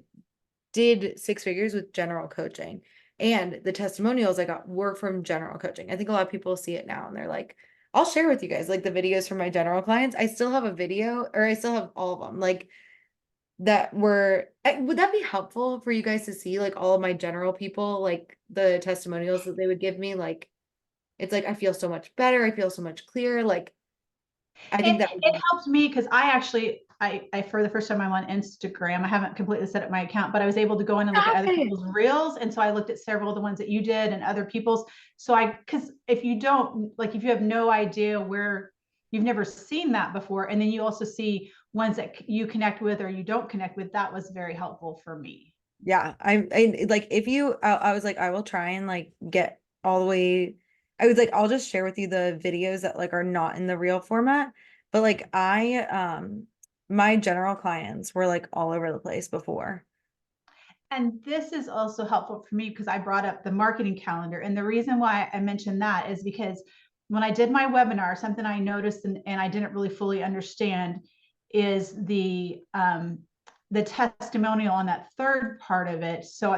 did 6 figures with general coaching, and the testimonials I got were from general coaching. I think a lot of people see it now and they're like, I'll share with you guys like the videos from my general clients. I still have a video, or I still have all of them. Like that were, would that be helpful for you guys to see like all of my general people, like the testimonials that they would give me? Like it's like I feel so much better, I feel so much clearer. Like I think that It helped me because I for the first time I'm on Instagram. I haven't completely set up my account, but I was able to go in and look at other Stop it. people's reels. And so I looked at several of the ones that you did and other people's. So because if you don't, like, if you have no idea where you've never seen that before, and then you also see ones that you connect with or you don't connect with, that was very helpful for me. Yeah, I like if you I was like I will try and like get all the way. I was like I'll just share with you the videos that like are not in the real format, but like my general clients were like all over the place before. And this is also helpful for me because I brought up the marketing calendar. And the reason why I mentioned that is because when I did my webinar, something I noticed and I didn't really fully understand is the testimonial on that third part of it. So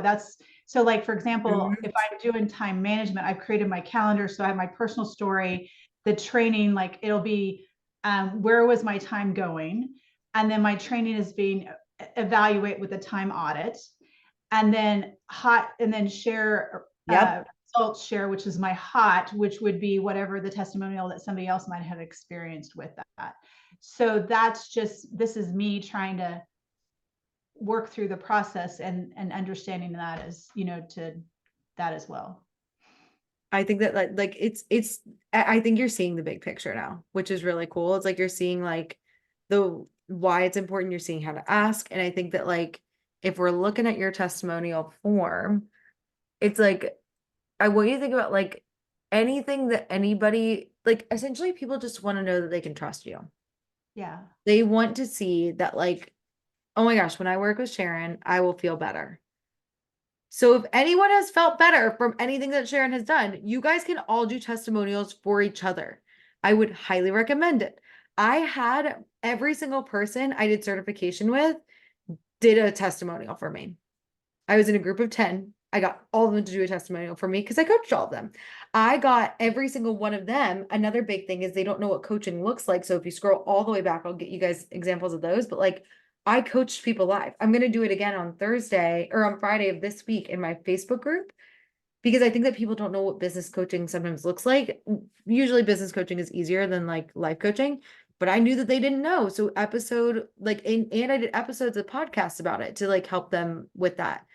so like, for example, if I'm doing time management, I've created my calendar. So I have my personal story, the training, like it'll be where was my time going? And then my training is being evaluate with a time audit, and then share Yep. results share, which is my hot, which would be whatever the testimonial that somebody else might have experienced with that. So this is me trying to work through the process and understanding that as, to that as well. I think that like I think you're seeing the big picture now, which is really cool. It's like you're seeing like the why it's important, you're seeing how to ask. And I think that like if we're looking at your testimonial form, it's like I want you to think about like anything that anybody like essentially people just want to know that they can trust you. Yeah. They want to see that like, oh my gosh, when I work with Sharon, I will feel better. So if anyone has felt better from anything that Sharon has done, you guys can all do testimonials for each other. I would highly recommend it. I had every single person I did certification with did a testimonial for me. I was in a group of 10. I got all of them to do a testimonial for me because I coached all of them. I got every single one of them. Another big thing is they don't know what coaching looks like. So if you scroll all the way back, I'll get you guys examples of those. But like I coached people live. I'm going to do it again on Thursday or on Friday of this week in my Facebook group because I think that people don't know what business coaching sometimes looks like. Usually business coaching is easier than like life coaching, but I knew that they didn't know. So episode like, and I did episodes of podcasts about it to like help them with that.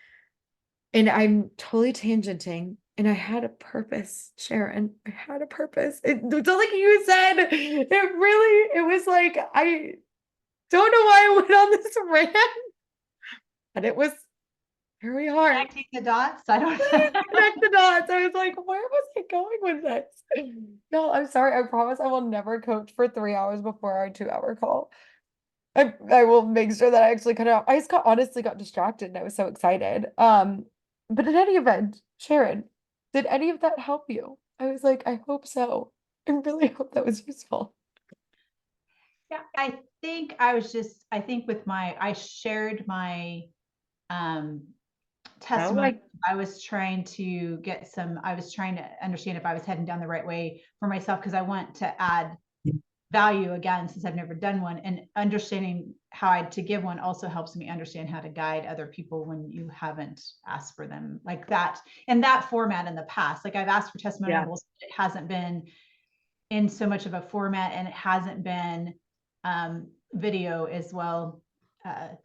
And I'm totally tangenting. And I had a purpose, Sharon. I had a purpose. It's like you said, it was like, I don't know why I went on this rant, but it was very hard. Connecting the dots. I don't Connect the dots. I was like, where was I going with this? No, I'm sorry. I promise I will never coach for 3 hours before our 2-hour call. I will make sure that I actually cut it out. I just honestly got distracted and I was so excited. But in any event, Sharon, did any of that help you? I was like, I hope so. I really hope that was useful. Yeah, I think I shared my testimony. I was trying to understand if I was heading down the right way for myself because I want to add value again since I've never done one, and understanding how to give one also helps me understand how to guide other people when you haven't asked for them like that in that format in the past. Like I've asked for testimonials, it hasn't been in so much of a format, and it hasn't been video as well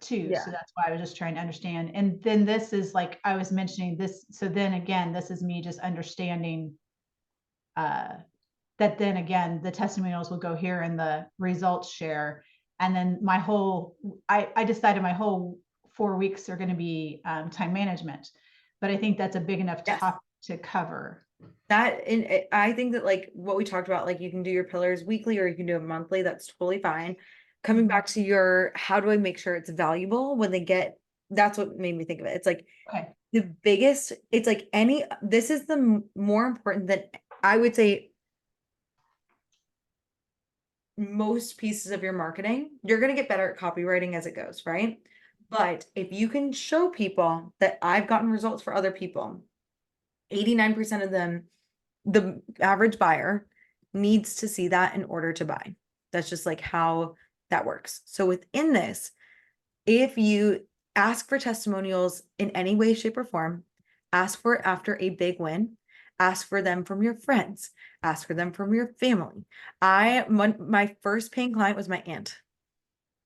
too. So that's why I was just trying to understand. And then this is like I was mentioning this. So then again, this is me just understanding that then again, the testimonials will go here and the results share. And then I decided my whole 4 weeks are going to be time management. But I think that's a big enough topic to cover. That, and I think that like what we talked about, like you can do your pillars weekly or you can do it monthly. That's totally fine. Coming back to your, how do I make sure it's valuable when they get, that's what made me think of it. It's like the biggest, it's like this is the more important than I would say most pieces of your marketing. You're going to get better at copywriting as it goes, right? But if you can show people that I've gotten results for other people, 89% of them, the average buyer needs to see that in order to buy. That's just like how that works. So within this, if you ask for testimonials in any way, shape, or form, ask for it after a big win, Ask for them from your friends. Ask for them from your family. My first paying client was my aunt.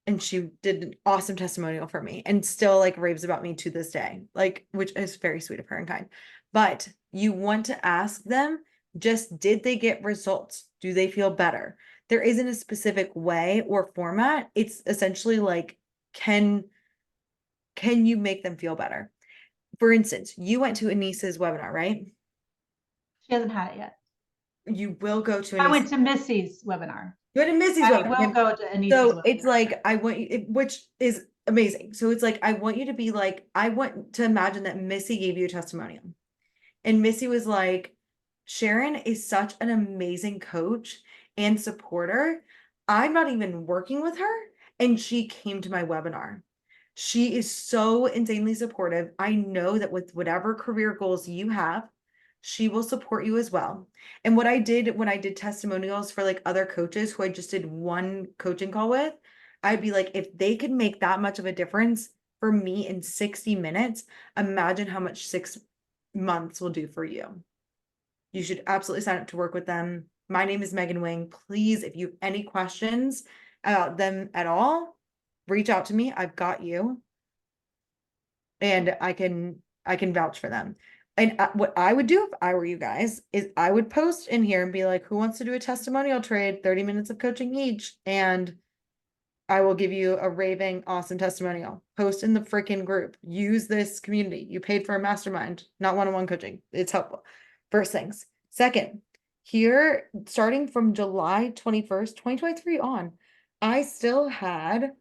And she did an awesome testimonial for me and still like raves about me to this day, like, which is very sweet of her and kind. But you want to ask them, just did they get results? Do they feel better? There isn't a specific way or format. It's essentially like, can you make them feel better? For instance, you went to Anissa's webinar, right? She hasn't had it yet. You will go to I went Anissa's. to Missy's webinar. You went to Missy's I webinar. will Okay. go to Anissa's So webinar. it's like, I want you, which is amazing. So it's like, I want you to be like, I want to imagine that Missy gave you a testimonial. And Missy was like, Sharon is such an amazing coach and supporter. I'm not even working with her. And she came to my webinar. She is so insanely supportive. I know that with whatever career goals you have, she will support you as well. And what I did when I did testimonials for like other coaches who I just did one coaching call with, I'd be like, if they could make that much of a difference for me in 60 minutes, imagine how much 6 months will do for you. You should absolutely sign up to work with them. My name is Megan Wing. Please, if you have any questions about them at all, reach out to me. I've got you. And I can vouch for them. And what I would do if I were you guys is I would post in here and be like, who wants to do a testimonial trade, 30 minutes of coaching each, and I will give you a raving awesome testimonial. Post in the freaking group. Use this community. You paid for a mastermind, not one-on-one coaching. It's helpful. First things. Second, here, starting from July 21st, 2023 on, I still had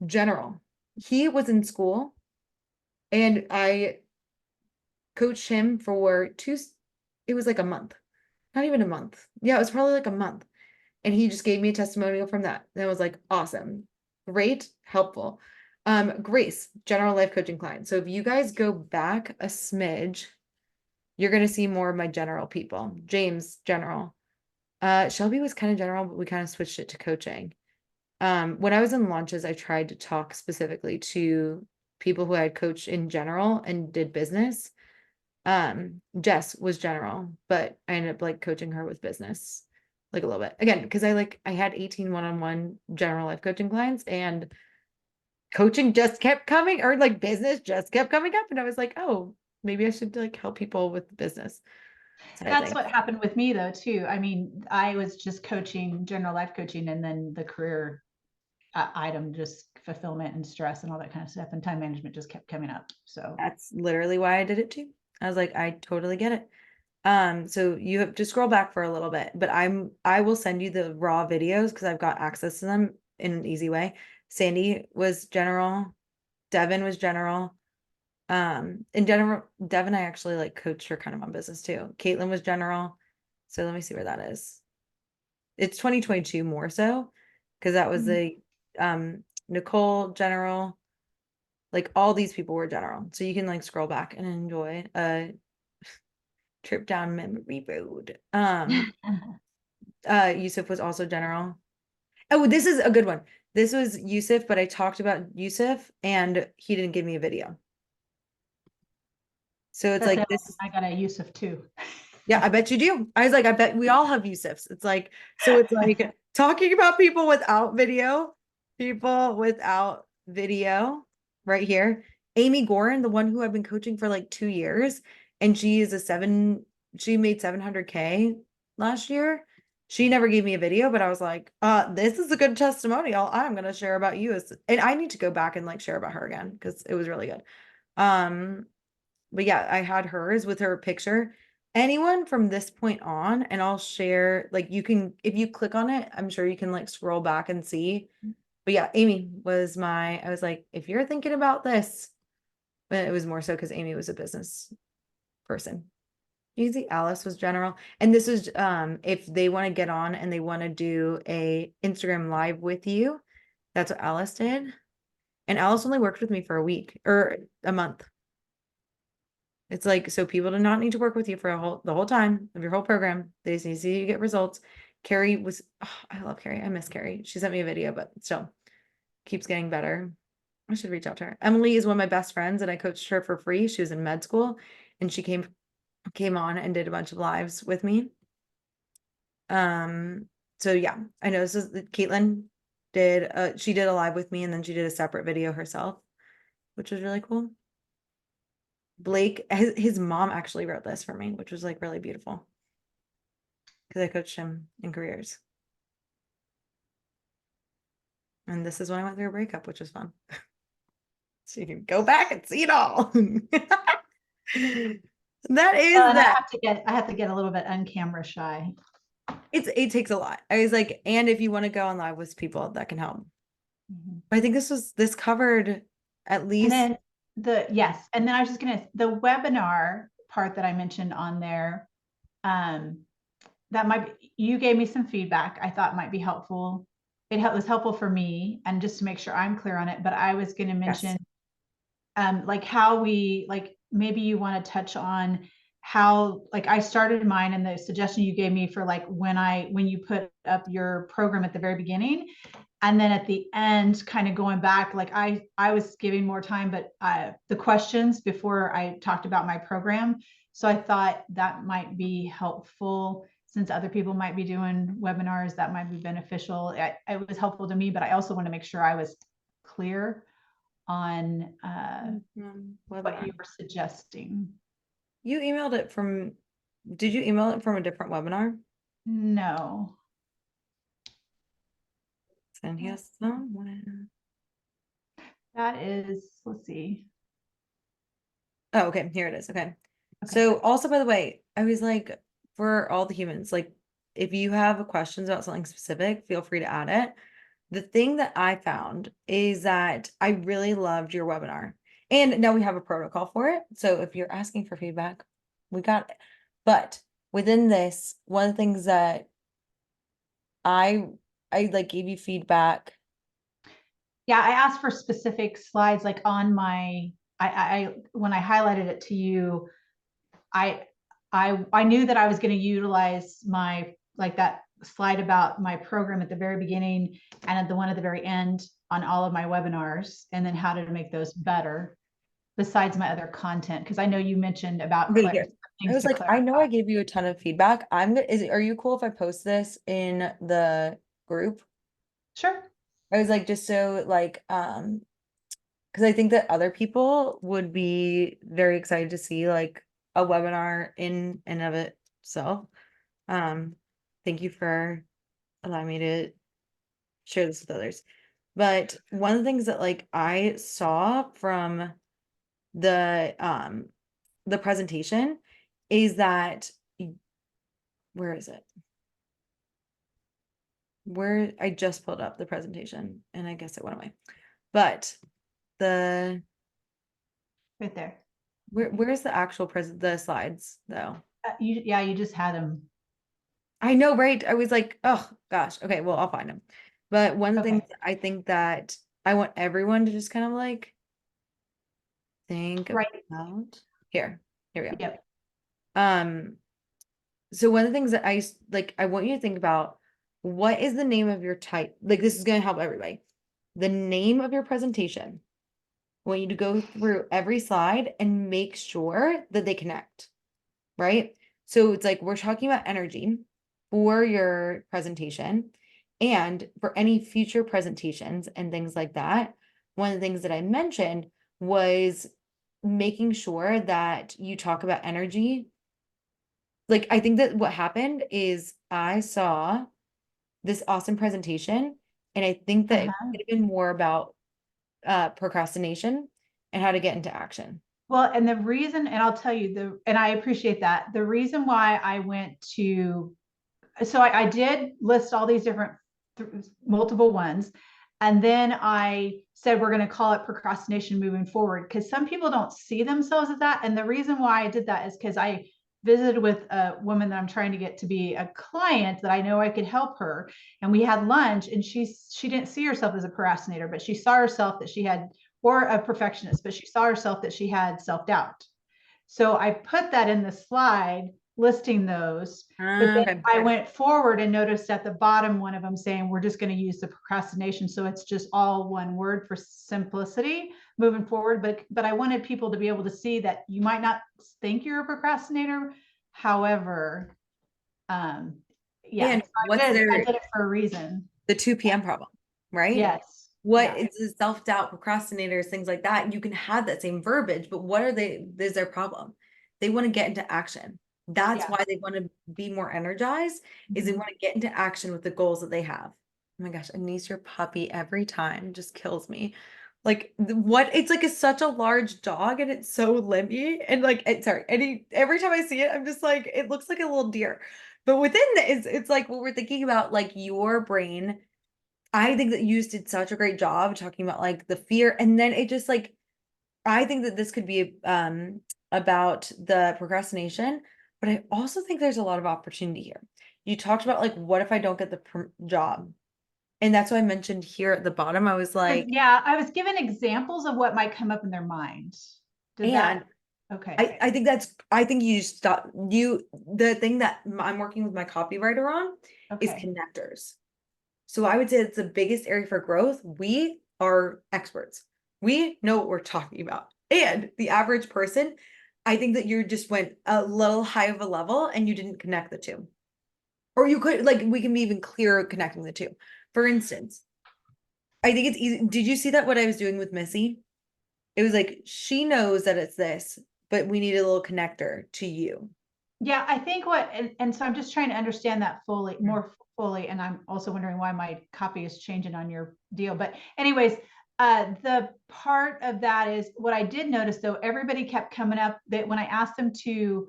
General. He was in school and I coached him for it was like a month, not even a month. Yeah, it was probably like a month. And he just gave me a testimonial from that. And I was like, awesome, great, helpful. Grace, general life coaching client. So if you guys go back a smidge, you're going to see more of my general people. James, general. Shelby was kind of general, but we kind of switched it to coaching. When I was in launches, I tried to talk specifically to people who I had coached in general and did business. Jess was general, but I ended up like coaching her with business, like a little bit again, because I had 18 one-on-one general life coaching clients and coaching just kept coming, or like business just kept coming up. And I was like, oh, maybe I should like help people with business. That's what happened with me though, too. I mean, I was just coaching general life coaching, and then the career item, just fulfillment and stress and all that kind of stuff, and time management just kept coming up. So That's literally why I did it too. I was like, I totally get it. So you have to scroll back for a little bit, but I will send you the raw videos because I've got access to them in an easy way. Sandy was general, Devin was general. In general, Devin, I actually like coached her kind of on business too. Caitlin was general. So let me see where that is. It's 2022 more so, because that was the Nicole general. Like all these people were general. So you can like scroll back and enjoy a trip down memory road. Yusuf was also general. Oh, this is a good one. This was Yusuf, but I talked about Yusuf and he didn't give me a video. So it's like this. I got a Yusuf too. Yeah, I bet you do. I was like, I bet we all have Yusufs. It's like, so it's like talking about people without video right here. Amy Gorin, the one who I've been coaching for like 2 years, and she made 700K last year. She never gave me a video, but I was like, this is a good testimonial. I'm going to share about you. And I need to go back and like share about her again because it was really good. But yeah, I had hers with her picture. Anyone from this point on, and I'll share, like you can, if you click on it, I'm sure you can like scroll back and see. But yeah, Amy was I was like, if you're thinking about this, but it was more so because Amy was a business person. Easy Alice was general. And this is if they want to get on and they want to do a Instagram live with you, that's what Alice did. And Alice only worked with me for a week or a month. It's like, so people do not need to work with you for the whole time of your whole program. They just need to see you get results. Carrie was, I love Carrie. I miss Carrie. She sent me a video, but still keeps getting better. I should reach out to her. Emily is one of my best friends and I coached her for free. She was in med school and she came came on and did a bunch of lives with me. So yeah, I know this is Caitlin she did a live with me and then she did a separate video herself, which was really cool. Blake, his mom actually wrote this for me, which was like really beautiful because I coached him in careers. And this is when I went through a breakup, which was fun. So you can go back and see it all. That is And that. I have to get a little bit uncamera shy. It takes a lot. I was like, and if you want to go on live with people, that can help. Mhm. But I think this covered at And least. then yes, and then I was just gonna, the webinar part that I mentioned on there, that might be, you gave me some feedback I thought might be helpful. Was helpful for me, and just to make sure I'm clear on it, but I was gonna mention like how we, like, maybe you want to touch on how, like, I started mine and the suggestion you gave me for like when you put up your program at the very beginning, and then at the end kind of going back, like I was giving more time, but the questions before I talked about my program. So I thought that might be helpful, since other people might be doing webinars, that might be beneficial. It was helpful to me, but I also want to make sure I was clear on what Webinar. you were suggesting. You emailed it from, did you email it from a different webinar? No. Send here somewhere. That is, let's see. Oh, okay, here it is. Okay. Okay. So also, by the way, I was like, for all the humans, like if you have questions about something specific, feel free to add it. The thing that I found is that I really loved your webinar. And now we have a protocol for it. So if you're asking for feedback, we got it. But within this, one of the things that I like gave you feedback. Yeah, I asked for specific slides, like on my, I when I highlighted it to you, I knew that I was going to utilize my, like that slide about my program at the very beginning and at the one at the very end on all of my webinars, and then how to make those better besides my other content. Because I know you mentioned about Okay, here. I things was to like, I know clarify. I gave you a ton of feedback. Are you cool if I post this in the group? Sure. I was like, just so like, because I think that other people would be very excited to see like a webinar in and of itself. Thank you for allowing me to share this with others. But one of the things that like I saw from the presentation is that where is it? Where I just pulled up the presentation and I guess it went away. But the Right there. where's the actual the slides though? You just had them. I know, right? I was like, oh gosh, okay, well, I'll find them. But one of the Okay. things I think that I want everyone to just kind of like think Right. about here we go. Yep. So one of the things that I want you to think about, what is the name of your type? Like this is going to help everybody. The name of your presentation. I want you to go through every slide and make sure that they connect, right? So it's like we're talking about energy for your presentation and for any future presentations and things like that. One of the things that I mentioned was making sure that you talk about energy. Like, I think that what happened is I saw this awesome presentation, and I think that it could have been more about procrastination and how to get into action. Well, and the reason, and I'll tell you and I appreciate that. The reason why I went to, so I did list all these different multiple ones. And then I said, we're going to call it procrastination moving forward, because some people don't see themselves as that. And the reason why I did that is because I visited with a woman that I'm trying to get to be a client that I know I could help her. And we had lunch, and she didn't see herself as a procrastinator, but she saw herself that she had, or a perfectionist, but she saw herself that she had self-doubt. So I put that in the slide listing those. But then Okay. I went forward and noticed at the bottom, one of them saying, we're just going to use the procrastination. So it's just all one word for simplicity moving forward. But I wanted people to be able to see that you might not think you're a procrastinator. However, yeah, And what's I their did it for a reason. the 2 p.m. problem, right? Yes. What Yeah. is the self-doubt, procrastinators, things like that? You can have that same verbiage, but what is their problem? They want to get into action. That's Yeah. why they want to be more energized, is they Mhm. want to get into action with the goals that they have. Oh my gosh, Anise, your puppy every time just kills me. Like what it's like such a large dog and it's so limpy and like sorry, every time I see it, I'm just like, it looks like a little deer. But within this, it's like what we're thinking about, like your brain. I think that you just did such a great job talking about like the fear. And then it just like, I think that this could be about the procrastination, but I also think there's a lot of opportunity here. You talked about like, what if I don't get the job? And that's why I mentioned here at the bottom, I was like, Yeah, I was given examples of what might come up in their mind. Did that? Okay. I think I think you stop the thing that I'm working with my copywriter on is Okay. connectors. So I would say it's the biggest area for growth. We are experts. We know what we're talking about. And the average person, I think that you just went a little high of a level and you didn't connect the two. Or you could, like, we can be even clearer connecting the two. For instance, I think it's easy. Did you see that what I was doing with Missy? It was like, she knows that it's this, but we need a little connector to you. Yeah, I think and so I'm just trying to understand that more fully. And I'm also wondering why my copy is changing on your deal. But anyways, the part of that is what I did notice though, everybody kept coming up that when I asked them to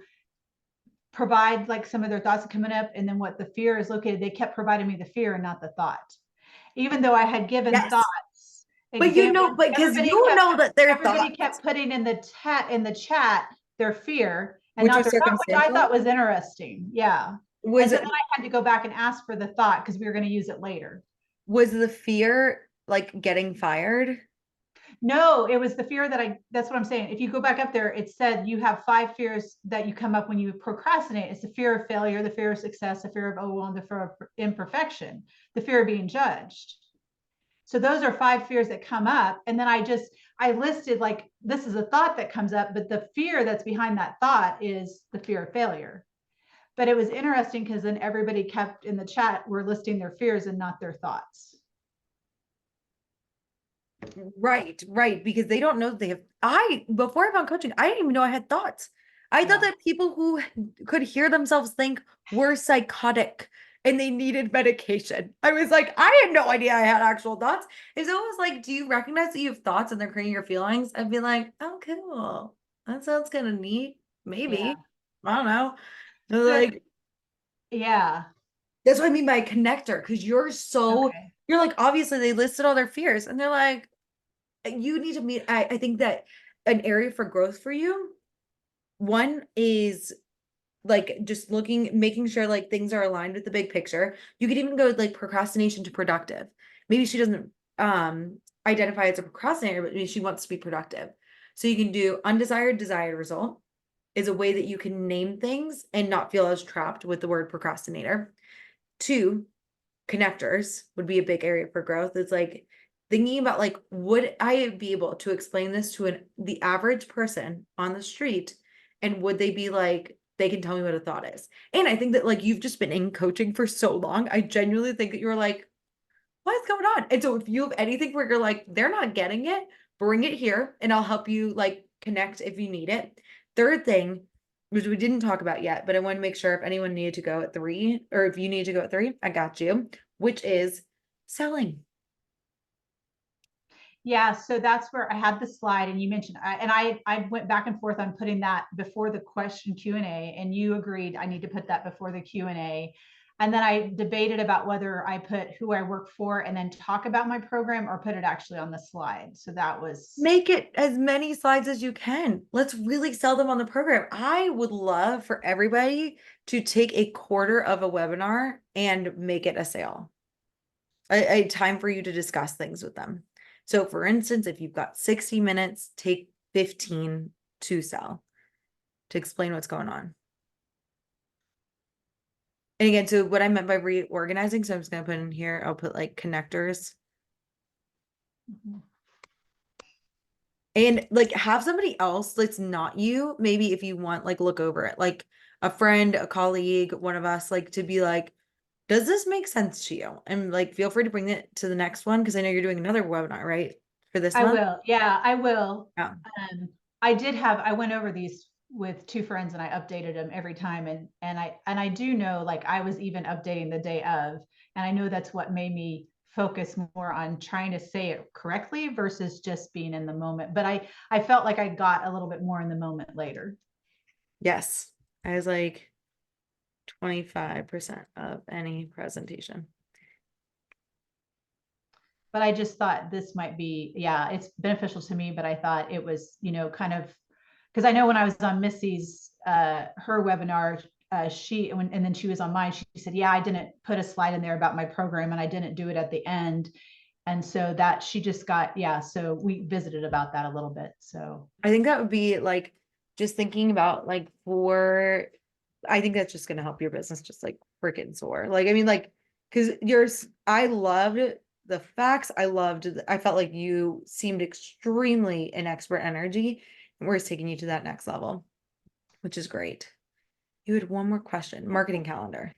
provide like some of their thoughts coming up and then what the fear is located, they kept providing me the fear and not the thought. Even though I had given Yes. thoughts. But you know, but because you know that they're everybody thoughts, kept putting in the chat their fear and which not was their thought, which I circumstantial. thought was interesting. Yeah. And Was so it then I had to go back and ask for the thought because we were going to use it later. was the fear like getting fired? No, it was the fear that's what I'm saying. If you go back up there, it said you have 5 fears that you come up when you procrastinate. It's the fear of failure, the fear of success, the fear of overwhelm, the fear of imperfection, the fear of being judged. So those are 5 fears that come up. And then I listed like, this is a thought that comes up, but the fear that's behind that thought is the fear of failure. But it was interesting because then everybody kept in the chat were listing their fears and not their thoughts. Right, because they don't know they have. Before I found coaching, I didn't even know I had thoughts. I thought Yeah. that people who could hear themselves think were psychotic and they needed medication. I was like, I had no idea I had actual thoughts. It's almost like, do you recognize that you have thoughts and they're creating your feelings? I'd be like, oh, cool. That sounds kind of neat. Maybe. Yeah. I don't know. They're So, like, yeah. that's what I mean by a connector, because Okay. you're like, obviously they listed all their fears and they're like, you need to meet. I think that an area for growth for you, one is like just making sure like things are aligned with the big picture. You could even go with like procrastination to productive. Maybe she doesn't identify as a procrastinator, but maybe she wants to be productive. So you can do undesired, desired result is a way that you can name things and not feel as trapped with the word procrastinator. 2, connectors would be a big area for growth. It's like thinking about like, would I be able to explain this to the average person on the street, and would they be like, they can tell me what a thought is? And I think that like you've just been in coaching for so long, I genuinely think that you're like, what's going on? And so if you have anything where you're like, they're not getting it, bring it here and I'll help you like connect if you need it. Third thing, which we didn't talk about yet, but I want to make sure if anyone needed to go at 3 or if you need to go at 3, I got you, which is selling. Yeah, so that's where I had the slide and you mentioned, I went back and forth on putting that before the question Q&A, and you agreed I need to put that before the Q&A. And then I debated about whether I put who I work for and then talk about my program or put it actually on the slide. So that was. Make it as many slides as you can. Let's really sell them on the program. I would love for everybody to take a quarter of a webinar and make it a sale. A time for you to discuss things with them. So for instance, if you've got 60 minutes, take 15 to sell, to explain what's going on. And again, so what I meant by reorganizing, so I'm just gonna put in here, I'll put like connectors. And like have somebody else that's not you, maybe if you want, like look over it, like a friend, a colleague, one of us, like to be like, does this make sense to you? And like feel free to bring it to the next one because I know you're doing another webinar, right? For this I month? will. Yeah, I will. Yeah. I went over these with two friends and I updated them every time. And I do know, like I was even updating the day of, and I know that's what made me focus more on trying to say it correctly versus just being in the moment. But I felt like I got a little bit more in the moment later. Yes. I was like 25% of any presentation. But I just thought this might be, yeah, it's beneficial to me, but I thought it was, kind of, because I know when I was on Missy's, her webinar, and then she was on mine, she said, yeah, I didn't put a slide in there about my program and I didn't do it at the end. And so that she just got, yeah, so we visited about that a little bit. So I think that would be like just thinking about like I think that's just gonna help your business just like freaking soar. Like, I mean, like, because I loved the facts. I felt like you seemed extremely an expert energy, and we're taking you to that next level, which is great. You had one more question, marketing calendar.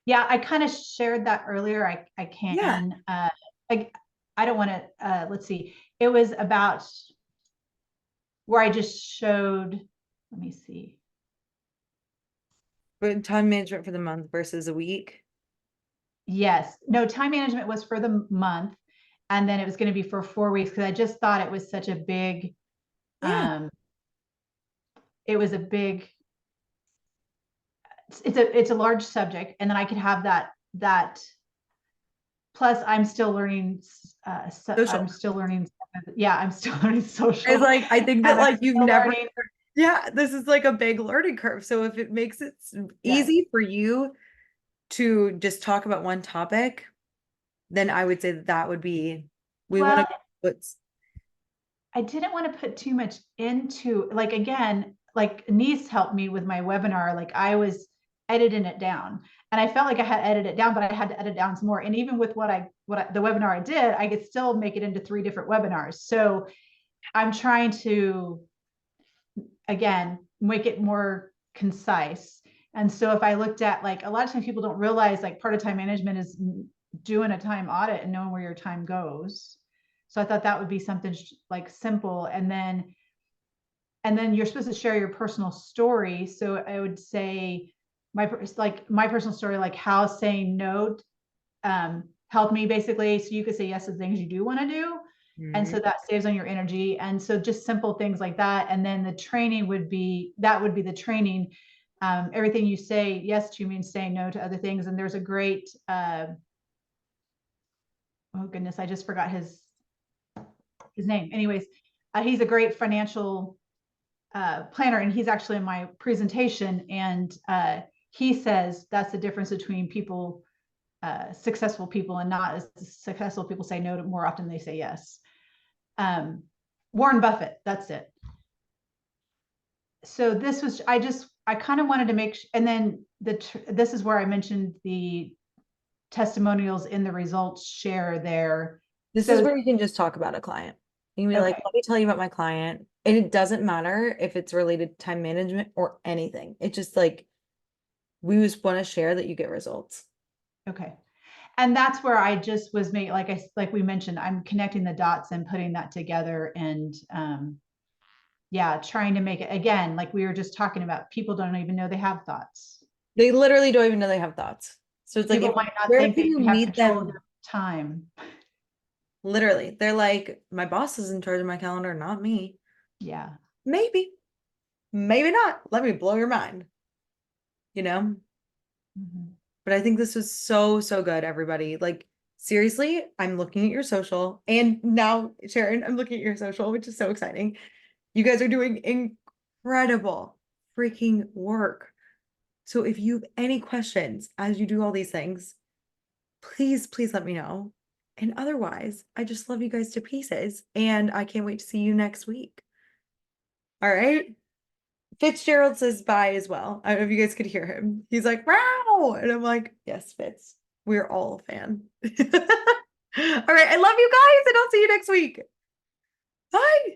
yeah, I kind of shared that earlier. I Yeah. can, I don't want to, let's see. It was about where I just showed, let me see. But time management for the month versus a week. Yes, no, time management was for the month. And then it was going to be for 4 weeks because I just thought it was such a big, Yeah. it was a big, it's a large subject. And then I could have that plus I'm still learning, Social. I'm still learning. Yeah, I'm still learning social. It's like, I think that And I'm like you've still never, learning. yeah, this is like a big learning curve. So if it makes it Yes. easy for you to just talk about one topic, then I would say that would be, we want Well, to put, I didn't want to put too much into, like, again, like Nice helped me with my webinar. Like I was editing it down and I felt like I had edited it down, but I had to edit down some more. And even with the webinar I did, I could still make it into 3 different webinars. So I'm trying to, again, make it more concise. And so if I looked at, like, a lot of times people don't realize like part of time management is doing a time audit and knowing where your time goes. So I thought that would be something like simple. And then you're supposed to share your personal story. So I would say my personal story, like how saying no helped me basically. So you could say yes to things you do want to do. And so that saves on your energy. And so just simple things like that. And then the training would be the training. Everything you say yes to means saying no to other things. And there's a great, oh goodness, I just forgot his name. Anyways, he's a great financial planner, and he's actually in my presentation. And he says that's the difference between people, successful people and not as successful people say no to more often they say yes. Warren Buffett, that's it. So this was, I kind of wanted to make, and then this is where I mentioned the testimonials in the results share there. this is where you can just talk about a client. You can be like, Okay. let me tell you about my client. And it doesn't matter if it's related to time management or anything. It's just like, we just want to share that you get results. Okay. And that's where I just was made, like we mentioned, I'm connecting the dots and putting that together. And yeah, trying to make it, again, like we were just talking about, people don't even know they have thoughts. They literally don't even know they have thoughts. So it's like, People might not where think can they you have meet control of them? their time. Literally, they're like, my boss is in charge of my calendar, not me. Yeah. Maybe, maybe not. Let me blow your mind. You know? Mhm. But I think this was so, so good, everybody. Like, seriously, I'm looking at your social. And now, Sharon, I'm looking at your social, which is so exciting. You guys are doing incredible freaking work. So if you have any questions as you do all these things, please, please let me know. And otherwise, I just love you guys to pieces. And I can't wait to see you next week. All right. Fitzgerald says bye as well. I don't know if you guys could hear him. He's like, wow. And I'm like, yes, Fitz, we're all a fan. All right. I love you guys, and I'll see you next week. Bye.